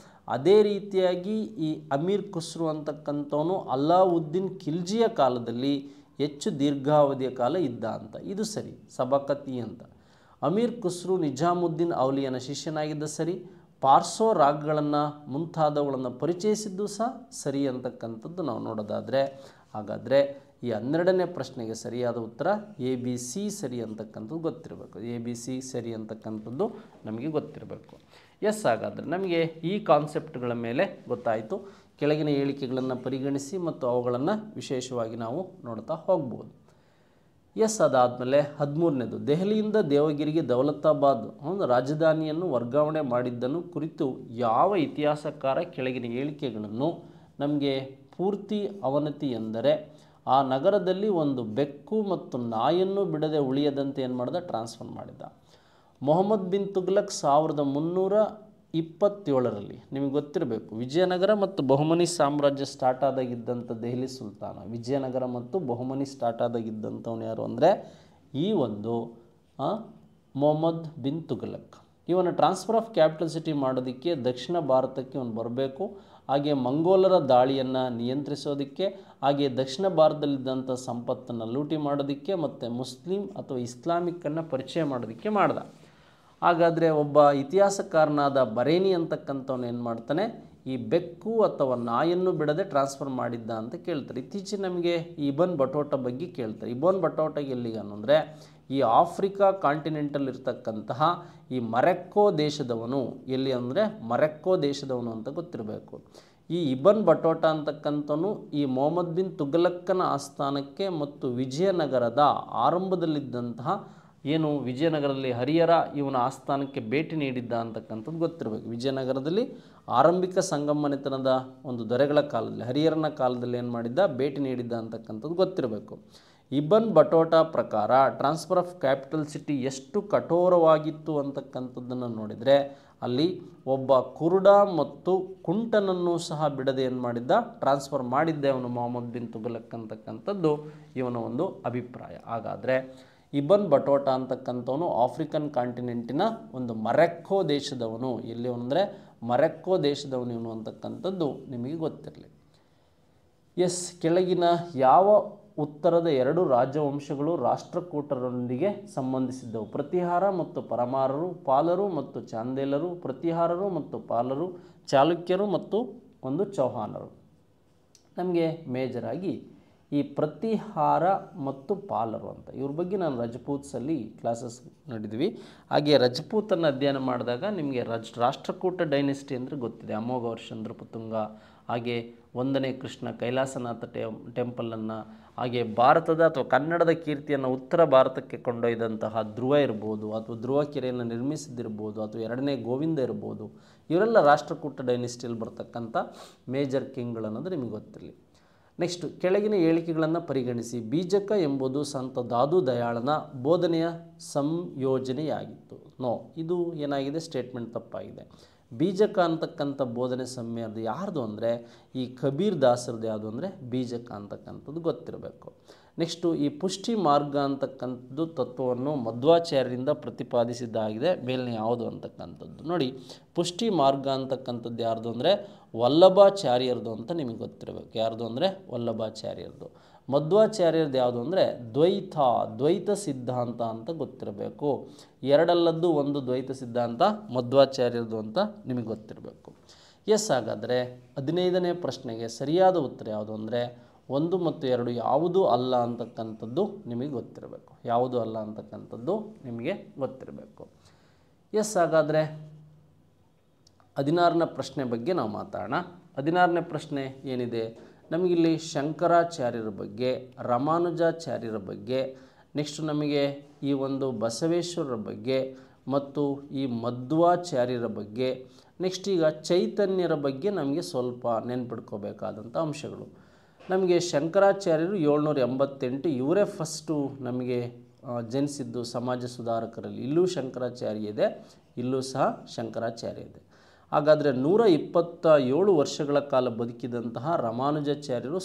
ಅದೇ ರೀತಿಯಾಗಿ ಈ ಅಮೀರ್ ಖುಸ್ರು ಅಂತಕ್ಕಂಥವನು ಅಲ್ಲಾವುದ್ದೀನ್ ಖಿಲ್ಜಿಯ ಕಾಲದಲ್ಲಿ ಹೆಚ್ಚು ದೀರ್ಘಾವಧಿಯ ಕಾಲ ಇದ್ದ ಅಂತ. ಇದು ಸರಿ, ಸಬಕತಿ ಅಂತ. ಅಮೀರ್ ಖುಸ್ರು ನಿಜಾಮುದ್ದೀನ್ ಔಲಿಯನ ಶಿಷ್ಯನಾಗಿದ್ದ ಸರಿ. ಪಾರ್ಸೋ ರಾಗಗಳನ್ನು ಮುಂತಾದವುಗಳನ್ನು ಪರಿಚಯಿಸಿದ್ದು ಸಹ ಸರಿ ಅಂತಕ್ಕಂಥದ್ದು ನಾವು ನೋಡೋದಾದರೆ, ಹಾಗಾದರೆ ಈ 12ನೇ ಪ್ರಶ್ನೆಗೆ ಸರಿಯಾದ ಉತ್ತರ ಎ ಬಿ ಸಿ ಸರಿ ಅಂತಕ್ಕಂಥದ್ದು ಗೊತ್ತಿರಬೇಕು. ಎ ಬಿ ಸಿ ಸರಿ ಅಂತಕ್ಕಂಥದ್ದು ನಮಗೆ ಗೊತ್ತಿರಬೇಕು. ಎಸ್, ಹಾಗಾದರೆ ನಮಗೆ ಈ ಕಾನ್ಸೆಪ್ಟ್ಗಳ ಮೇಲೆ ಗೊತ್ತಾಯಿತು. ಕೆಳಗಿನ ಹೇಳಿಕೆಗಳನ್ನು ಪರಿಗಣಿಸಿ ಮತ್ತು ಅವುಗಳನ್ನು ವಿಶೇಷವಾಗಿ ನಾವು ನೋಡ್ತಾ ಹೋಗ್ಬೋದು. ಎಸ್, ಅದಾದಮೇಲೆ 13ನೇದು, ದೆಹಲಿಯಿಂದ ದೇವಗಿರಿಗೆ ದೌಲತಾಬಾದ್ ರಾಜಧಾನಿಯನ್ನು ವರ್ಗಾವಣೆ ಮಾಡಿದ್ದನ್ನು ಕುರಿತು ಯಾವ ಇತಿಹಾಸಕಾರ ಕೆಳಗಿನ ಹೇಳಿಕೆಗಳನ್ನು ನಮಗೆ ಪೂರ್ತಿ ಅವನತಿ ಎಂದರೆ ಆ ನಗರದಲ್ಲಿ ಒಂದು ಬೆಕ್ಕು ಮತ್ತು ನಾಯನ್ನು ಬಿಡದೆ ಉಳಿಯದಂತೆ ಏನು ಮಾಡಿದ, ಟ್ರಾನ್ಸ್ಫರ್ ಮಾಡಿದ. ಮೊಹಮ್ಮದ್ ಬಿನ್ ತುಘಲಕ್ 1327ರಲ್ಲಿ ನಿಮಗೆ ಗೊತ್ತಿರಬೇಕು, ವಿಜಯನಗರ ಮತ್ತು ಬಹುಮನಿ ಸಾಮ್ರಾಜ್ಯ ಸ್ಟಾರ್ಟ್ ಆದಾಗಿದ್ದಂಥ ದೆಹಲಿ ಸುಲ್ತಾನ. ವಿಜಯನಗರ ಮತ್ತು ಬಹುಮನಿ ಸ್ಟಾರ್ಟ್ ಆದಾಗಿದ್ದಂಥವನು ಯಾರು ಅಂದರೆ ಈ ಒಂದು ಮೊಹಮ್ಮದ್ ಬಿನ್ ತುಘಲಕ್. ಇವನ ಟ್ರಾನ್ಸ್ಫರ್ ಆಫ್ ಕ್ಯಾಪಿಟಲ್ ಸಿಟಿ ಮಾಡೋದಕ್ಕೆ ದಕ್ಷಿಣ ಭಾರತಕ್ಕೆ ಇವನು ಬರಬೇಕು. ಹಾಗೆ ಮಂಗೋಲರ ದಾಳಿಯನ್ನು ನಿಯಂತ್ರಿಸೋದಕ್ಕೆ, ಹಾಗೆ ದಕ್ಷಿಣ ಭಾರತದಲ್ಲಿದ್ದಂಥ ಸಂಪತ್ತನ್ನು ಲೂಟಿ ಮಾಡೋದಕ್ಕೆ ಮತ್ತು ಮುಸ್ಲಿಂ ಅಥವಾ ಇಸ್ಲಾಮಿಕ್ಕನ್ನು ಪರಿಚಯ ಮಾಡೋದಕ್ಕೆ ಮಾಡ್ದ. ಹಾಗಾದರೆ ಒಬ್ಬ ಇತಿಹಾಸಕಾರನಾದ ಬರೇನಿ ಅಂತಕ್ಕಂಥವನು ಏನು ಮಾಡ್ತಾನೆ, ಈ ಬೆಕ್ಕು ಅಥವಾ ನಾಯನ್ನು ಬಿಡದೆ ಟ್ರಾನ್ಸ್ಫರ್ ಮಾಡಿದ್ದ ಅಂತ ಕೇಳ್ತಾರೆ. ಇತ್ತೀಚೆಗೆ ನಮಗೆ ಇಬನ್ ಬಟೋಟ ಬಗ್ಗೆ ಕೇಳ್ತಾರೆ. ಇಬನ್ ಬಟೋಟ ಎಲ್ಲಿಗೆ ಅಂದರೆ ಈ ಆಫ್ರಿಕಾ ಕಾಂಟಿನೆಂಟಲ್ಲಿ ಇರ್ತಕ್ಕಂತಹ ಈ ಮೊರಕ್ಕೋ ದೇಶದವನು. ಎಲ್ಲಿ ಅಂದರೆ ಮೊರಕ್ಕೋ ದೇಶದವನು ಅಂತ ಗೊತ್ತಿರಬೇಕು. ಈ ಇಬನ್ ಬಟೋಟ ಅಂತಕ್ಕಂಥವನು ಈ ಮೊಹಮ್ಮದ್ ಬಿನ್ ತುಘಲಕ್ಕನ ಆಸ್ಥಾನಕ್ಕೆ ಮತ್ತು ವಿಜಯನಗರದ ಆರಂಭದಲ್ಲಿದ್ದಂತಹ ಏನು ವಿಜಯನಗರದಲ್ಲಿ ಹರಿಹರ ಇವನ ಆಸ್ಥಾನಕ್ಕೆ ಭೇಟಿ ನೀಡಿದ್ದ ಅಂತಕ್ಕಂಥದ್ದು ಗೊತ್ತಿರಬೇಕು. ವಿಜಯನಗರದಲ್ಲಿ ಆರಂಭಿಕ ಸಂಗಮನೆತನದ ಒಂದು ದೊರೆಗಳ ಕಾಲದಲ್ಲಿ, ಹರಿಹರನ ಕಾಲದಲ್ಲಿ ಏನು ಮಾಡಿದ್ದ, ಭೇಟಿ ನೀಡಿದ್ದ ಅಂತಕ್ಕಂಥದ್ದು ಗೊತ್ತಿರಬೇಕು. ಇಬನ್ ಬಟೋಟ ಪ್ರಕಾರ ಟ್ರಾನ್ಸ್ಫರ್ ಆಫ್ ಕ್ಯಾಪಿಟಲ್ ಸಿಟಿ ಎಷ್ಟು ಕಠೋರವಾಗಿತ್ತು ಅಂತಕ್ಕಂಥದ್ದನ್ನು ನೋಡಿದರೆ ಅಲ್ಲಿ ಒಬ್ಬ ಕುರುಡ ಮತ್ತು ಕುಂಟನನ್ನು ಸಹ ಬಿಡದೆ ಏನು ಮಾಡಿದ್ದ, ಟ್ರಾನ್ಸ್ಫರ್ ಮಾಡಿದ್ದೆ ಅವನು ಮೊಹಮ್ಮದ್ ಬಿನ್ ತುಘಲಕ್ ಅಂತಕ್ಕಂಥದ್ದು ಇವನ ಒಂದು ಅಭಿಪ್ರಾಯ. ಹಾಗಾದರೆ ಇಬನ್ ಬಟೋಟ ಅಂತಕ್ಕಂಥವನು ಆಫ್ರಿಕನ್ ಕಾಂಟಿನೆಂಟಿನ ಒಂದು ಮೊರಕ್ಕೋ ದೇಶದವನು. ಎಲ್ಲಿ ಅಂದರೆ ಮೊರಕ್ಕೋ ದೇಶದವನು ಇವನು ಅಂತಕ್ಕಂಥದ್ದು ನಿಮಗೆ ಗೊತ್ತಿರಲಿ. ಎಸ್, ಕೆಳಗಿನ ಯಾವ ಉತ್ತರದ 2 ರಾಜವಂಶಗಳು ರಾಷ್ಟ್ರಕೂಟರೊಂದಿಗೆ ಸಂಬಂಧಿಸಿದ್ದವು? ಪ್ರತಿಹಾರ ಮತ್ತು ಪರಮಾರರು, ಪಾಲರು ಮತ್ತು ಚಾಂದೇಲರು, ಪ್ರತಿಹಾರರು ಮತ್ತು ಪಾಲರು, ಚಾಲುಕ್ಯರು ಮತ್ತು ಒಂದು ಚೌಹಾನರು. ನಮಗೆ ಮೇಜರಾಗಿ ಈ ಪ್ರತಿಹಾರ ಮತ್ತು ಪಾಲರು ಅಂತ ಇವ್ರ ಬಗ್ಗೆ ನಾನು ರಜಪೂತ್ಸಲ್ಲಿ ಕ್ಲಾಸಸ್ ನೋಡಿದ್ವಿ. ಹಾಗೆ ರಜಪೂತನ್ನು ಅಧ್ಯಯನ ಮಾಡಿದಾಗ ನಿಮಗೆ ರಾಷ್ಟ್ರಕೂಟ ಡೈನೆಸ್ಟಿ ಅಂದರೆ ಗೊತ್ತಿದೆ. ಅಮೋಘ ವರ್ಷ ಪುತುಂಗ, ಹಾಗೆ 1ನೇ ಕೃಷ್ಣ ಕೈಲಾಸನಾಥ ಟೆಂಪಲನ್ನು, ಹಾಗೆ ಭಾರತದ ಅಥವಾ ಕನ್ನಡದ ಕೀರ್ತಿಯನ್ನು ಉತ್ತರ ಭಾರತಕ್ಕೆ ಕೊಂಡೊಯ್ದಂತಹ ಧ್ರುವ ಇರ್ಬೋದು, ಅಥವಾ ಧ್ರುವ ಕೆರೆಯನ್ನು ನಿರ್ಮಿಸಿದ್ದಿರ್ಬೋದು, ಅಥವಾ 2ನೇ ಗೋವಿಂದ ಇರ್ಬೋದು. ಇವರೆಲ್ಲ ರಾಷ್ಟ್ರಕೂಟ ಡೈನೆಸ್ಟಿಯಲ್ಲಿ ಬರ್ತಕ್ಕಂಥ ಮೇಜರ್ ಕಿಂಗ್ಗಳು ಅನ್ನೋದು ನಿಮಗೆ ಗೊತ್ತಿರಲಿ. ನೆಕ್ಸ್ಟ್, ಕೆಳಗಿನ ಹೇಳಿಕೆಗಳನ್ನು ಪರಿಗಣಿಸಿ. ಬೀಜಕ ಎಂಬುದು ಸಂತ ದಾದು ದಯಾಳನ ಬೋಧನೆಯ ಸಂಯೋಜನೆಯಾಗಿತ್ತು. ನೋ, ಇದು ಏನಾಗಿದೆ, ಸ್ಟೇಟ್ಮೆಂಟ್ ತಪ್ಪಾಗಿದೆ. ಬೀಜಕ ಅಂತಕ್ಕಂಥ ಬೋಧನೆ ಸಮ್ಯ ಅದು ಯಾರ್ದು ಅಂದರೆ ಈ ಕಬೀರ್ ದಾಸರದ್ದು ಯಾವುದು ಅಂದರೆ ಬೀಜಕ ಅಂತಕ್ಕಂಥದ್ದು ಗೊತ್ತಿರಬೇಕು. ನೆಕ್ಸ್ಟು ಈ ಪುಷ್ಟಿ ಮಾರ್ಗ ಅಂತಕ್ಕಂಥದ್ದು ತತ್ವವನ್ನು ಮಧ್ವಾಚಾರ್ಯರಿಂದ ಪ್ರತಿಪಾದಿಸಿದ್ದಾಗಿದೆ. ಮೇಲಿನ ಯಾವುದು ಅಂತಕ್ಕಂಥದ್ದು ನೋಡಿ, ಪುಷ್ಟಿ ಮಾರ್ಗ ಅಂತಕ್ಕಂಥದ್ದು ಯಾರ್ದು ಅಂದರೆ ವಲ್ಲಭಾಚಾರ್ಯರದು ಅಂತ ನಿಮಗೆ ಗೊತ್ತಿರಬೇಕು. ಯಾರ್ದು ಅಂದರೆ ವಲ್ಲಭಾಚಾರ್ಯರದು. ಮಧ್ವಾಚಾರ್ಯರದ್ದು ಯಾವುದು ಅಂದರೆ ದ್ವೈತ ಸಿದ್ಧಾಂತ ಅಂತ ಗೊತ್ತಿರಬೇಕು. ಎರಡಲ್ಲದ್ದು ಒಂದು ದ್ವೈತ ಸಿದ್ಧಾಂತ ಮಧ್ವಾಚಾರ್ಯರದು ಅಂತ ನಿಮಗೆ ಗೊತ್ತಿರಬೇಕು. ಎಸ್, ಹಾಗಾದರೆ 15ನೇ ಪ್ರಶ್ನೆಗೆ ಸರಿಯಾದ ಉತ್ತರ ಯಾವುದು ಅಂದರೆ 1 ಮತ್ತು 2 ಯಾವುದೂ ಅಲ್ಲ ಅಂತಕ್ಕಂಥದ್ದು ನಿಮಗೆ ಗೊತ್ತಿರಬೇಕು. ಯಾವುದು ಅಲ್ಲ ಅಂತಕ್ಕಂಥದ್ದು ನಿಮಗೆ ಗೊತ್ತಿರಬೇಕು. ಎಸ್, ಹಾಗಾದರೆ 16ನೇ ಪ್ರಶ್ನೆ ಬಗ್ಗೆ ನಾವು ಮಾತಾಡೋಣ. 16ನೇ ಪ್ರಶ್ನೆ ಏನಿದೆ, ನಮಗಿಲ್ಲಿ ಶಂಕರಾಚಾರ್ಯರ ಬಗ್ಗೆ, ರಾಮಾನುಜಾಚಾರ್ಯರ ಬಗ್ಗೆ, ನೆಕ್ಸ್ಟ್ ನಮಗೆ ಈ ಒಂದು ಬಸವೇಶ್ವರರ ಬಗ್ಗೆ ಮತ್ತು ಈ ಮಧ್ವಾಚಾರ್ಯರ ಬಗ್ಗೆ, ನೆಕ್ಸ್ಟ್ ಈಗ ಚೈತನ್ಯರ ಬಗ್ಗೆ ನಮಗೆ ಸ್ವಲ್ಪ ನೆನ್ಪಿಟ್ಕೋಬೇಕಾದಂಥ ಅಂಶಗಳು. ನಮಗೆ ಶಂಕರಾಚಾರ್ಯರು 788, ಇವರೇ ಫಸ್ಟು ನಮಗೆ ಜನಿಸಿದ್ದು ಸಮಾಜ ಸುಧಾರಕರಲ್ಲಿ. ಇಲ್ಲೂ ಶಂಕರಾಚಾರ್ಯ ಇದೆ, ಇಲ್ಲೂ ಸಹ ಶಂಕರಾಚಾರ್ಯ ಇದೆ. ಹಾಗಾದರೆ 127 ವರ್ಷಗಳ ಕಾಲ ಬದುಕಿದಂತಹ ರಾಮಾನುಜಾಚಾರ್ಯರು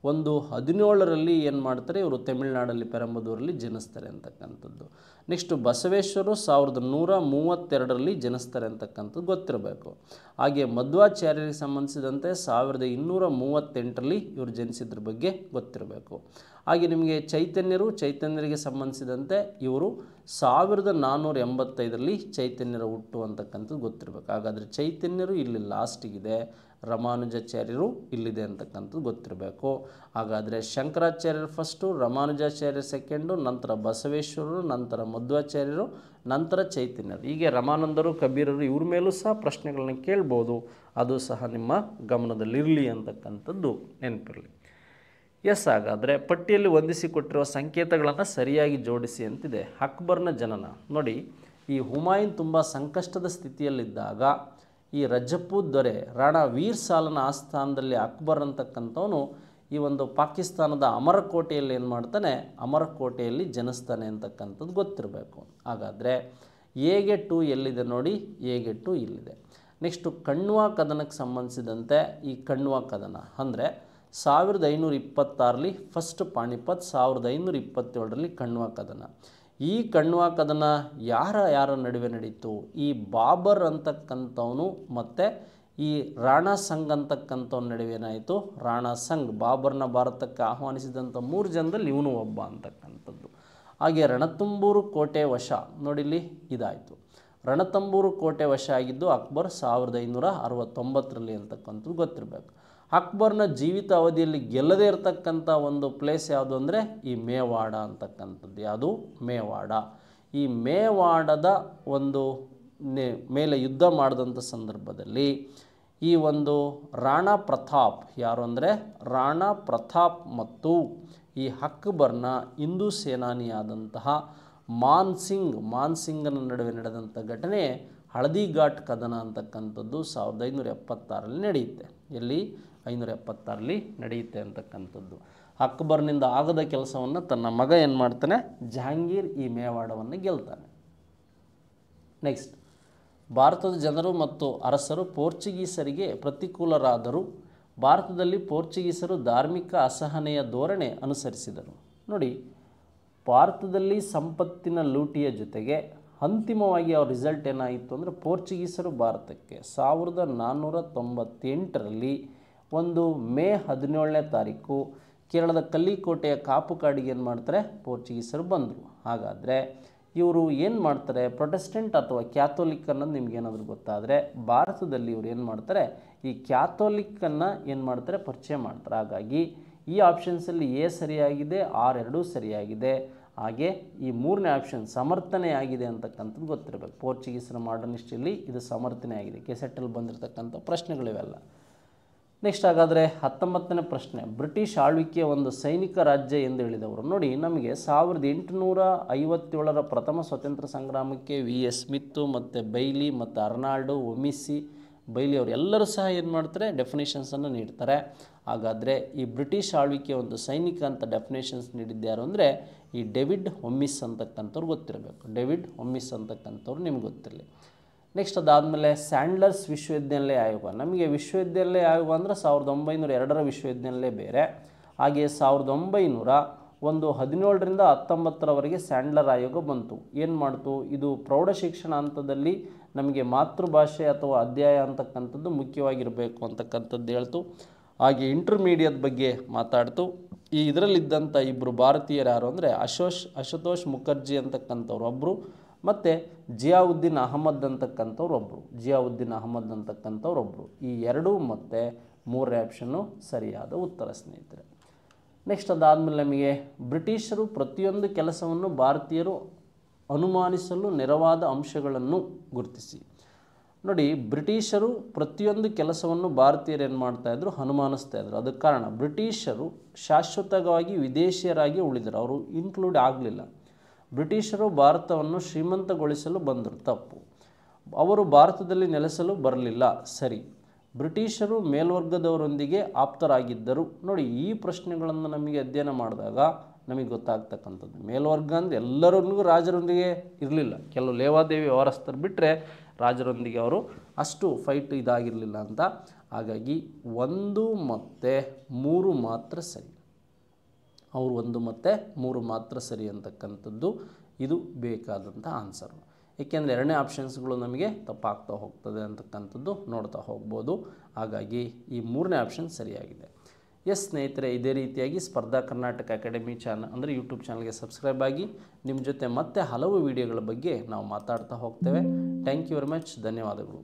1117ರಲ್ಲಿ ಏನು ಮಾಡ್ತಾರೆ, ಇವರು ತಮಿಳುನಾಡಲ್ಲಿ ಪೆರಂಬದೂರಲ್ಲಿ ಜನಿಸ್ತಾರೆ ಅಂತಕ್ಕಂಥದ್ದು. ನೆಕ್ಸ್ಟು ಬಸವೇಶ್ವರರು 1132ರಲ್ಲಿ ಜನಿಸ್ತಾರೆ ಅಂತಕ್ಕಂಥದ್ದು ಗೊತ್ತಿರಬೇಕು. ಹಾಗೆ ಮಧ್ವಾಚಾರ್ಯರಿಗೆ ಸಂಬಂಧಿಸಿದಂತೆ 1238ರಲ್ಲಿ ಇವರು ಜನಿಸಿದ್ರ ಬಗ್ಗೆ ಗೊತ್ತಿರಬೇಕು. ಹಾಗೆ ನಿಮಗೆ ಚೈತನ್ಯರಿಗೆ ಸಂಬಂಧಿಸಿದಂತೆ ಇವರು 1485ರಲ್ಲಿ ಚೈತನ್ಯರ ಹುಟ್ಟು ಅಂತಕ್ಕಂಥದ್ದು ಗೊತ್ತಿರಬೇಕು. ಹಾಗಾದರೆ ಚೈತನ್ಯರು ಇಲ್ಲಿ ಲಾಸ್ಟಿಗಿದೆ, ರಾಮಾನುಜಾಚಾರ್ಯರು ಇಲ್ಲಿದೆ ಅಂತಕ್ಕಂಥದ್ದು ಗೊತ್ತಿರಬೇಕು. ಹಾಗಾದರೆ ಶಂಕರಾಚಾರ್ಯರು ಫಸ್ಟು, ರಾಮಾನುಜಾಚಾರ್ಯರು ಸೆಕೆಂಡು, ನಂತರ ಬಸವೇಶ್ವರರು, ನಂತರ ಮಧ್ವಾಚಾರ್ಯರು, ನಂತರ ಚೈತನ್ಯರು. ಹೀಗೆ ರಮಾನಂದರು, ಕಬೀರರು ಇವ್ರ ಮೇಲೂ ಸಹ ಪ್ರಶ್ನೆಗಳನ್ನ ಕೇಳ್ಬೋದು. ಅದು ಸಹ ನಿಮ್ಮ ಗಮನದಲ್ಲಿರಲಿ ಅಂತಕ್ಕಂಥದ್ದು ನೆನಪಿರಲಿ. ಎಸ್, ಹಾಗಾದರೆ ಪಟ್ಟಿಯಲ್ಲಿ ಹೊಂದಿಸಿಕೊಟ್ಟಿರುವ ಸಂಕೇತಗಳನ್ನು ಸರಿಯಾಗಿ ಜೋಡಿಸಿ ಅಂತಿದೆ. ಅಕ್ಬರ್ನ ಜನನ ನೋಡಿ, ಈ ಹುಮಾಯೂನ್ ತುಂಬ ಸಂಕಷ್ಟದ ಸ್ಥಿತಿಯಲ್ಲಿದ್ದಾಗ ಈ ರಜಪೂತ್ ದೊರೆ ರಾಣಾ ವೀರ್ ಸಾಲನ ಆಸ್ಥಾನದಲ್ಲಿ ಅಕ್ಬರ್ ಅಂತಕ್ಕಂಥವನು ಈ ಒಂದು ಪಾಕಿಸ್ತಾನದ ಅಮರಕೋಟೆಯಲ್ಲಿ ಏನು ಮಾಡ್ತಾನೆ, ಅಮರಕೋಟೆಯಲ್ಲಿ ಜನಿಸ್ತಾನೆ ಅಂತಕ್ಕಂಥದ್ದು ಗೊತ್ತಿರಬೇಕು. ಹಾಗಾದರೆ ಎಗೆ 2 ಎಲ್ಲಿದೆ ನೋಡಿ, ಎಗೆ 2 ಇಲ್ಲಿದೆ. ನೆಕ್ಸ್ಟು ಕಣ್ವಾ ಕದನಕ್ಕೆ ಸಂಬಂಧಿಸಿದಂತೆ ಈ ಕಣ್ವಾ ಕದನ ಅಂದರೆ 1526ರಲ್ಲಿ ಫಸ್ಟ್ ಪಾಣಿಪತ್, 1527ರಲ್ಲಿ ಕಣ್ವಾ ಕದನ. ಈ ಕಣ್ವಾ ಕದನ ಯಾರ ನಡುವೆ ನಡೀತು, ಈ ಬಾಬರ್ ಅಂತಕ್ಕಂಥವನು ಮತ್ತು ಈ ರಾಣಾ ಸಂಘ್ ಅಂತಕ್ಕಂಥವ್ನ ನಡುವೆ ಏನಾಯಿತು, ರಾಣಾ ಸಂಘ್ ಬಾಬರ್ನ ಭಾರತಕ್ಕೆ ಆಹ್ವಾನಿಸಿದಂಥ 3 ಜನದಲ್ಲಿ ಇವನು ಒಬ್ಬ ಅಂತಕ್ಕಂಥದ್ದು. ಹಾಗೆ ರಣತಂಬೂರು ಕೋಟೆ ವಶ ನೋಡಿಲ್ಲಿ ಇದಾಯಿತು. ರಣತಂಬೂರು ಕೋಟೆ ವಶ ಆಗಿದ್ದು ಅಕ್ಬರ್ 1569ರಲ್ಲಿ ಅಂತಕ್ಕಂಥದ್ದು ಗೊತ್ತಿರಬೇಕು. ಅಕ್ಬರ್ನ ಜೀವಿತ ಅವಧಿಯಲ್ಲಿ ಗೆಲ್ಲದೇ ಇರತಕ್ಕಂಥ ಒಂದು ಪ್ಲೇಸ್ ಯಾವುದು ಅಂದರೆ ಈ ಮೇವಾಡ ಅಂತಕ್ಕಂಥದ್ದು. ಯಾವುದು, ಮೇವಾಡ. ಈ ಮೇವಾಡದ ಒಂದು ಮೇಲೆ ಯುದ್ಧ ಮಾಡಿದಂಥ ಸಂದರ್ಭದಲ್ಲಿ ಈ ಒಂದು ರಾಣಾ ಪ್ರತಾಪ್, ಯಾರು ಅಂದರೆ ರಾಣಾ ಪ್ರತಾಪ್ ಮತ್ತು ಈ ಅಕ್ಬರ್ನ ಹಿಂದೂ ಸೇನಾನಿಯಾದಂತಹ ಮಾನ್ಸಿಂಗನ ನಡುವೆ ನಡೆದಂಥ ಘಟನೆ ಹಳದಿ ಘಾಟ್ ಕದನ ಅಂತಕ್ಕಂಥದ್ದು 1576ರಲ್ಲಿ ನಡೆಯುತ್ತೆ. ಎಲ್ಲಿ, 576ರಲ್ಲಿ ನಡೆಯುತ್ತೆ ಅಂತಕ್ಕಂಥದ್ದು. ಅಕ್ಬರ್ನಿಂದ ಆಗದ ಕೆಲಸವನ್ನು ತನ್ನ ಮಗ ಏನು ಮಾಡ್ತಾನೆ, ಜಹಾಂಗೀರ್ ಈ ಮೇವಾಡವನ್ನು ಗೆಲ್ತಾನೆ. ನೆಕ್ಸ್ಟ್, ಭಾರತದ ಜನರು ಮತ್ತು ಅರಸರು ಪೋರ್ಚುಗೀಸರಿಗೆ ಪ್ರತಿಕೂಲರಾದರು. ಭಾರತದಲ್ಲಿ ಪೋರ್ಚುಗೀಸರು ಧಾರ್ಮಿಕ ಅಸಹನೆಯ ಧೋರಣೆ ಅನುಸರಿಸಿದರು. ನೋಡಿ, ಭಾರತದಲ್ಲಿ ಸಂಪತ್ತಿನ ಲೂಟಿಯ ಜೊತೆಗೆ ಅಂತಿಮವಾಗಿ ಅವ್ರ ರಿಸಲ್ಟ್ ಏನಾಯಿತು ಅಂದರೆ ಪೋರ್ಚುಗೀಸರು ಭಾರತಕ್ಕೆ 1498ರಲ್ಲಿ ಒಂದು ಮೇ 17ನೇ ತಾರೀಕು ಕೇರಳದ ಕಲ್ಲಿಕೋಟೆಯ ಕಾಪು ಕಾಡಿಗೆ ಏನು ಮಾಡ್ತಾರೆ, ಪೋರ್ಚುಗೀಸರು ಬಂದರು. ಹಾಗಾದರೆ ಇವರು ಏನು ಮಾಡ್ತಾರೆ, ಪ್ರೊಟೆಸ್ಟೆಂಟ್ ಅಥವಾ ಕ್ಯಾಥೋಲಿಕ್ ಅನ್ನೋದು ನಿಮಗೇನಾದರೂ ಗೊತ್ತಾದರೆ ಭಾರತದಲ್ಲಿ ಇವರು ಏನು ಮಾಡ್ತಾರೆ, ಈ ಕ್ಯಾಥೋಲಿಕ್ಕನ್ನು ಏನು ಮಾಡ್ತಾರೆ, ಪರಿಚಯ ಮಾಡ್ತಾರೆ. ಹಾಗಾಗಿ ಈ ಆಪ್ಷನ್ಸಲ್ಲಿ ಎ ಸರಿಯಾಗಿದೆ, ಆರ್ 2 ಸರಿಯಾಗಿದೆ. ಹಾಗೆ ಈ 3ನೇ ಆಪ್ಷನ್ ಸಮರ್ಥನೆ ಆಗಿದೆ ಅಂತಕ್ಕಂಥದ್ದು ಗೊತ್ತಿರಬೇಕು. ಪೋರ್ಚುಗೀಸರ ಮಾಡರ್ನ್ ಹಿಸ್ಟ್ರಿಯಲ್ಲಿ ಇದು ಸಮರ್ಥನೆ ಆಗಿದೆ. ಕೆಸೆಟ್ಟಲ್ಲಿ ಬಂದಿರತಕ್ಕಂಥ ಪ್ರಶ್ನೆಗಳಿವೆಲ್ಲ. ನೆಕ್ಸ್ಟ್, ಹಾಗಾದರೆ 19ನೇ ಪ್ರಶ್ನೆ, ಬ್ರಿಟಿಷ್ ಆಳ್ವಿಕೆಯ ಒಂದು ಸೈನಿಕ ರಾಜ್ಯ ಎಂದು ಹೇಳಿದವರು. ನೋಡಿ, ನಮಗೆ 1857ರ ಪ್ರಥಮ ಸ್ವಾತಂತ್ರ್ಯ ಸಂಗ್ರಾಮಕ್ಕೆ ವಿ.ಎಸ್. ಸ್ಮಿತ್ತು ಮತ್ತು ಬೈಲಿ ಮತ್ತು ಅರ್ನಾಲ್ಡು, ಒಮಿಸಿ, ಬೈಲಿ ಅವರು ಎಲ್ಲರೂ ಸಹ ಏನು ಮಾಡ್ತಾರೆ, ಡೆಫಿನೇಷನ್ಸನ್ನು ನೀಡ್ತಾರೆ. ಹಾಗಾದರೆ ಈ ಬ್ರಿಟಿಷ್ ಆಳ್ವಿಕೆಯ ಒಂದು ಸೈನಿಕ ಅಂತ ಡೆಫಿನೇಷನ್ಸ್ ನೀಡಿದ್ಯಾರು ಅಂದರೆ ಈ ಡೇವಿಡ್ ಒಮ್ಮಿಸ್ ಅಂತಕ್ಕಂಥವ್ರು ಗೊತ್ತಿರಬೇಕು. ಡೇವಿಡ್ ಒಮ್ಮಿಸ್ ಅಂತಕ್ಕಂಥವ್ರು ನಿಮ್ಗೆ ಗೊತ್ತಿರಲಿ. ನೆಕ್ಸ್ಟ್ ಅದಾದಮೇಲೆ ಸ್ಯಾಂಡ್ಲರ್ಸ್ ವಿಶ್ವವಿದ್ಯಾನಿಲಯ ಆಯೋಗ. ನಮಗೆ ವಿಶ್ವವಿದ್ಯಾನಿಲಯ ಆಯೋಗ ಅಂದರೆ 1902ರ ವಿಶ್ವವಿದ್ಯಾನಿಲಯ ಬೇರೆ. ಹಾಗೆಯೇ 1917ರಿಂದ 19ರವರೆಗೆ ಸ್ಯಾಂಡ್ಲರ್ ಆಯೋಗ ಬಂತು. ಏನು ಮಾಡ್ತು? ಇದು ಪ್ರೌಢಶಿಕ್ಷಣ ಹಂತದಲ್ಲಿ ನಮಗೆ ಮಾತೃಭಾಷೆ ಅಥವಾ ಅಧ್ಯಾಯ ಅಂತಕ್ಕಂಥದ್ದು ಮುಖ್ಯವಾಗಿರಬೇಕು ಅಂತಕ್ಕಂಥದ್ದು ಹೇಳ್ತು. ಹಾಗೆ ಇಂಟರ್ಮೀಡಿಯೇಟ್ ಬಗ್ಗೆ ಮಾತಾಡ್ತು. ಇದರಲ್ಲಿದ್ದಂಥ ಇಬ್ಬರು ಭಾರತೀಯರು ಯಾರು ಅಂದರೆ ಅಶುತೋಷ್ ಮುಖರ್ಜಿ ಅಂತಕ್ಕಂಥವ್ರು ಒಬ್ಬರು, ಮತ್ತು ಜಿಯಾವುದ್ದೀನ್ ಅಹಮದ್ ಅಂತಕ್ಕಂಥವ್ರು ಒಬ್ಬರು. ಈ ಎರಡು ಮತ್ತು 3ನೇ ಆಪ್ಷನ್ನು ಸರಿಯಾದ ಉತ್ತರ ಸ್ನೇಹಿತರೆ. ನೆಕ್ಸ್ಟ್ ಅದಾದಮೇಲೆ ನಮಗೆ ಬ್ರಿಟಿಷರು ಪ್ರತಿಯೊಂದು ಕೆಲಸವನ್ನು ಭಾರತೀಯರು ಅನುಮಾನಿಸಲು ನೆರವಾದ ಅಂಶಗಳನ್ನು ಗುರುತಿಸಿ. ನೋಡಿ, ಬ್ರಿಟಿಷರು ಪ್ರತಿಯೊಂದು ಕೆಲಸವನ್ನು ಭಾರತೀಯರು ಏನು ಮಾಡ್ತಾಯಿದ್ರು? ಅನುಮಾನಿಸ್ತಾಯಿದ್ರು. ಅದಕ್ಕೆ ಕಾರಣ ಬ್ರಿಟಿಷರು ಶಾಶ್ವತವಾಗಿ ವಿದೇಶಿಯರಾಗಿ ಉಳಿದರು, ಅವರು ಇನ್ಕ್ಲೂಡ್ ಆಗಲಿಲ್ಲ. ಬ್ರಿಟಿಷರು ಭಾರತವನ್ನು ಶ್ರೀಮಂತಗೊಳಿಸಲು ಬಂದರು, ತಪ್ಪು. ಅವರು ಭಾರತದಲ್ಲಿ ನೆಲೆಸಲು ಬರಲಿಲ್ಲ, ಸರಿ. ಬ್ರಿಟಿಷರು ಮೇಲ್ವರ್ಗದವರೊಂದಿಗೆ ಆಪ್ತರಾಗಿದ್ದರು. ನೋಡಿ, ಈ ಪ್ರಶ್ನೆಗಳನ್ನು ನಮಗೆ ಅಧ್ಯಯನ ಮಾಡಿದಾಗ ನಮಗೆ ಗೊತ್ತಾಗ್ತಕ್ಕಂಥದ್ದು, ಮೇಲ್ವರ್ಗ ಅಂದರೆ ಎಲ್ಲರೊಂದಿಗೂ ರಾಜರೊಂದಿಗೆ ಇರಲಿಲ್ಲ, ಕೆಲವು ಲೇವಾದೇವಿ ವ್ಯವಹಾರಸ್ಥರು ಬಿಟ್ಟರೆ ರಾಜರೊಂದಿಗೆ ಅವರು ಅಷ್ಟು ಫೈಟ್ ಇದಾಗಿರಲಿಲ್ಲ ಅಂತ. ಹಾಗಾಗಿ 1 ಮತ್ತು 3 ಮಾತ್ರ ಸರಿ. ಅವರು 1 ಮತ್ತು 3 ಮಾತ್ರ ಸರಿ ಅಂತಕ್ಕಂಥದ್ದು ಇದು ಬೇಕಾದಂಥ ಆನ್ಸರು. ಏಕೆಂದರೆ 2ನೇ ಆಪ್ಷನ್ಸ್ಗಳು ನಮಗೆ ತಪ್ಪಾಗ್ತಾ ಹೋಗ್ತದೆ ಅಂತಕ್ಕಂಥದ್ದು ನೋಡ್ತಾ ಹೋಗ್ಬೋದು. ಹಾಗಾಗಿ ಈ 3ನೇ ಆಪ್ಷನ್ ಸರಿಯಾಗಿದೆ. ಎಸ್ ಸ್ನೇಹಿತರೆ, ಇದೇ ರೀತಿಯಾಗಿ ಸ್ಪರ್ಧಾ ಕರ್ನಾಟಕ ಅಕಾಡೆಮಿ ಚಾನಲ್ ಅಂದರೆ ಯೂಟ್ಯೂಬ್ ಚಾನಲ್ಗೆ ಸಬ್ಸ್ಕ್ರೈಬ್ ಆಗಿ ನಿಮ್ಮ ಜೊತೆ ಮತ್ತೆ ಹಲವು ವಿಡಿಯೋಗಳ ಬಗ್ಗೆ ನಾವು ಮಾತಾಡ್ತಾ ಹೋಗ್ತೇವೆ. Thank you very much. ಧನ್ಯವಾದಗಳು.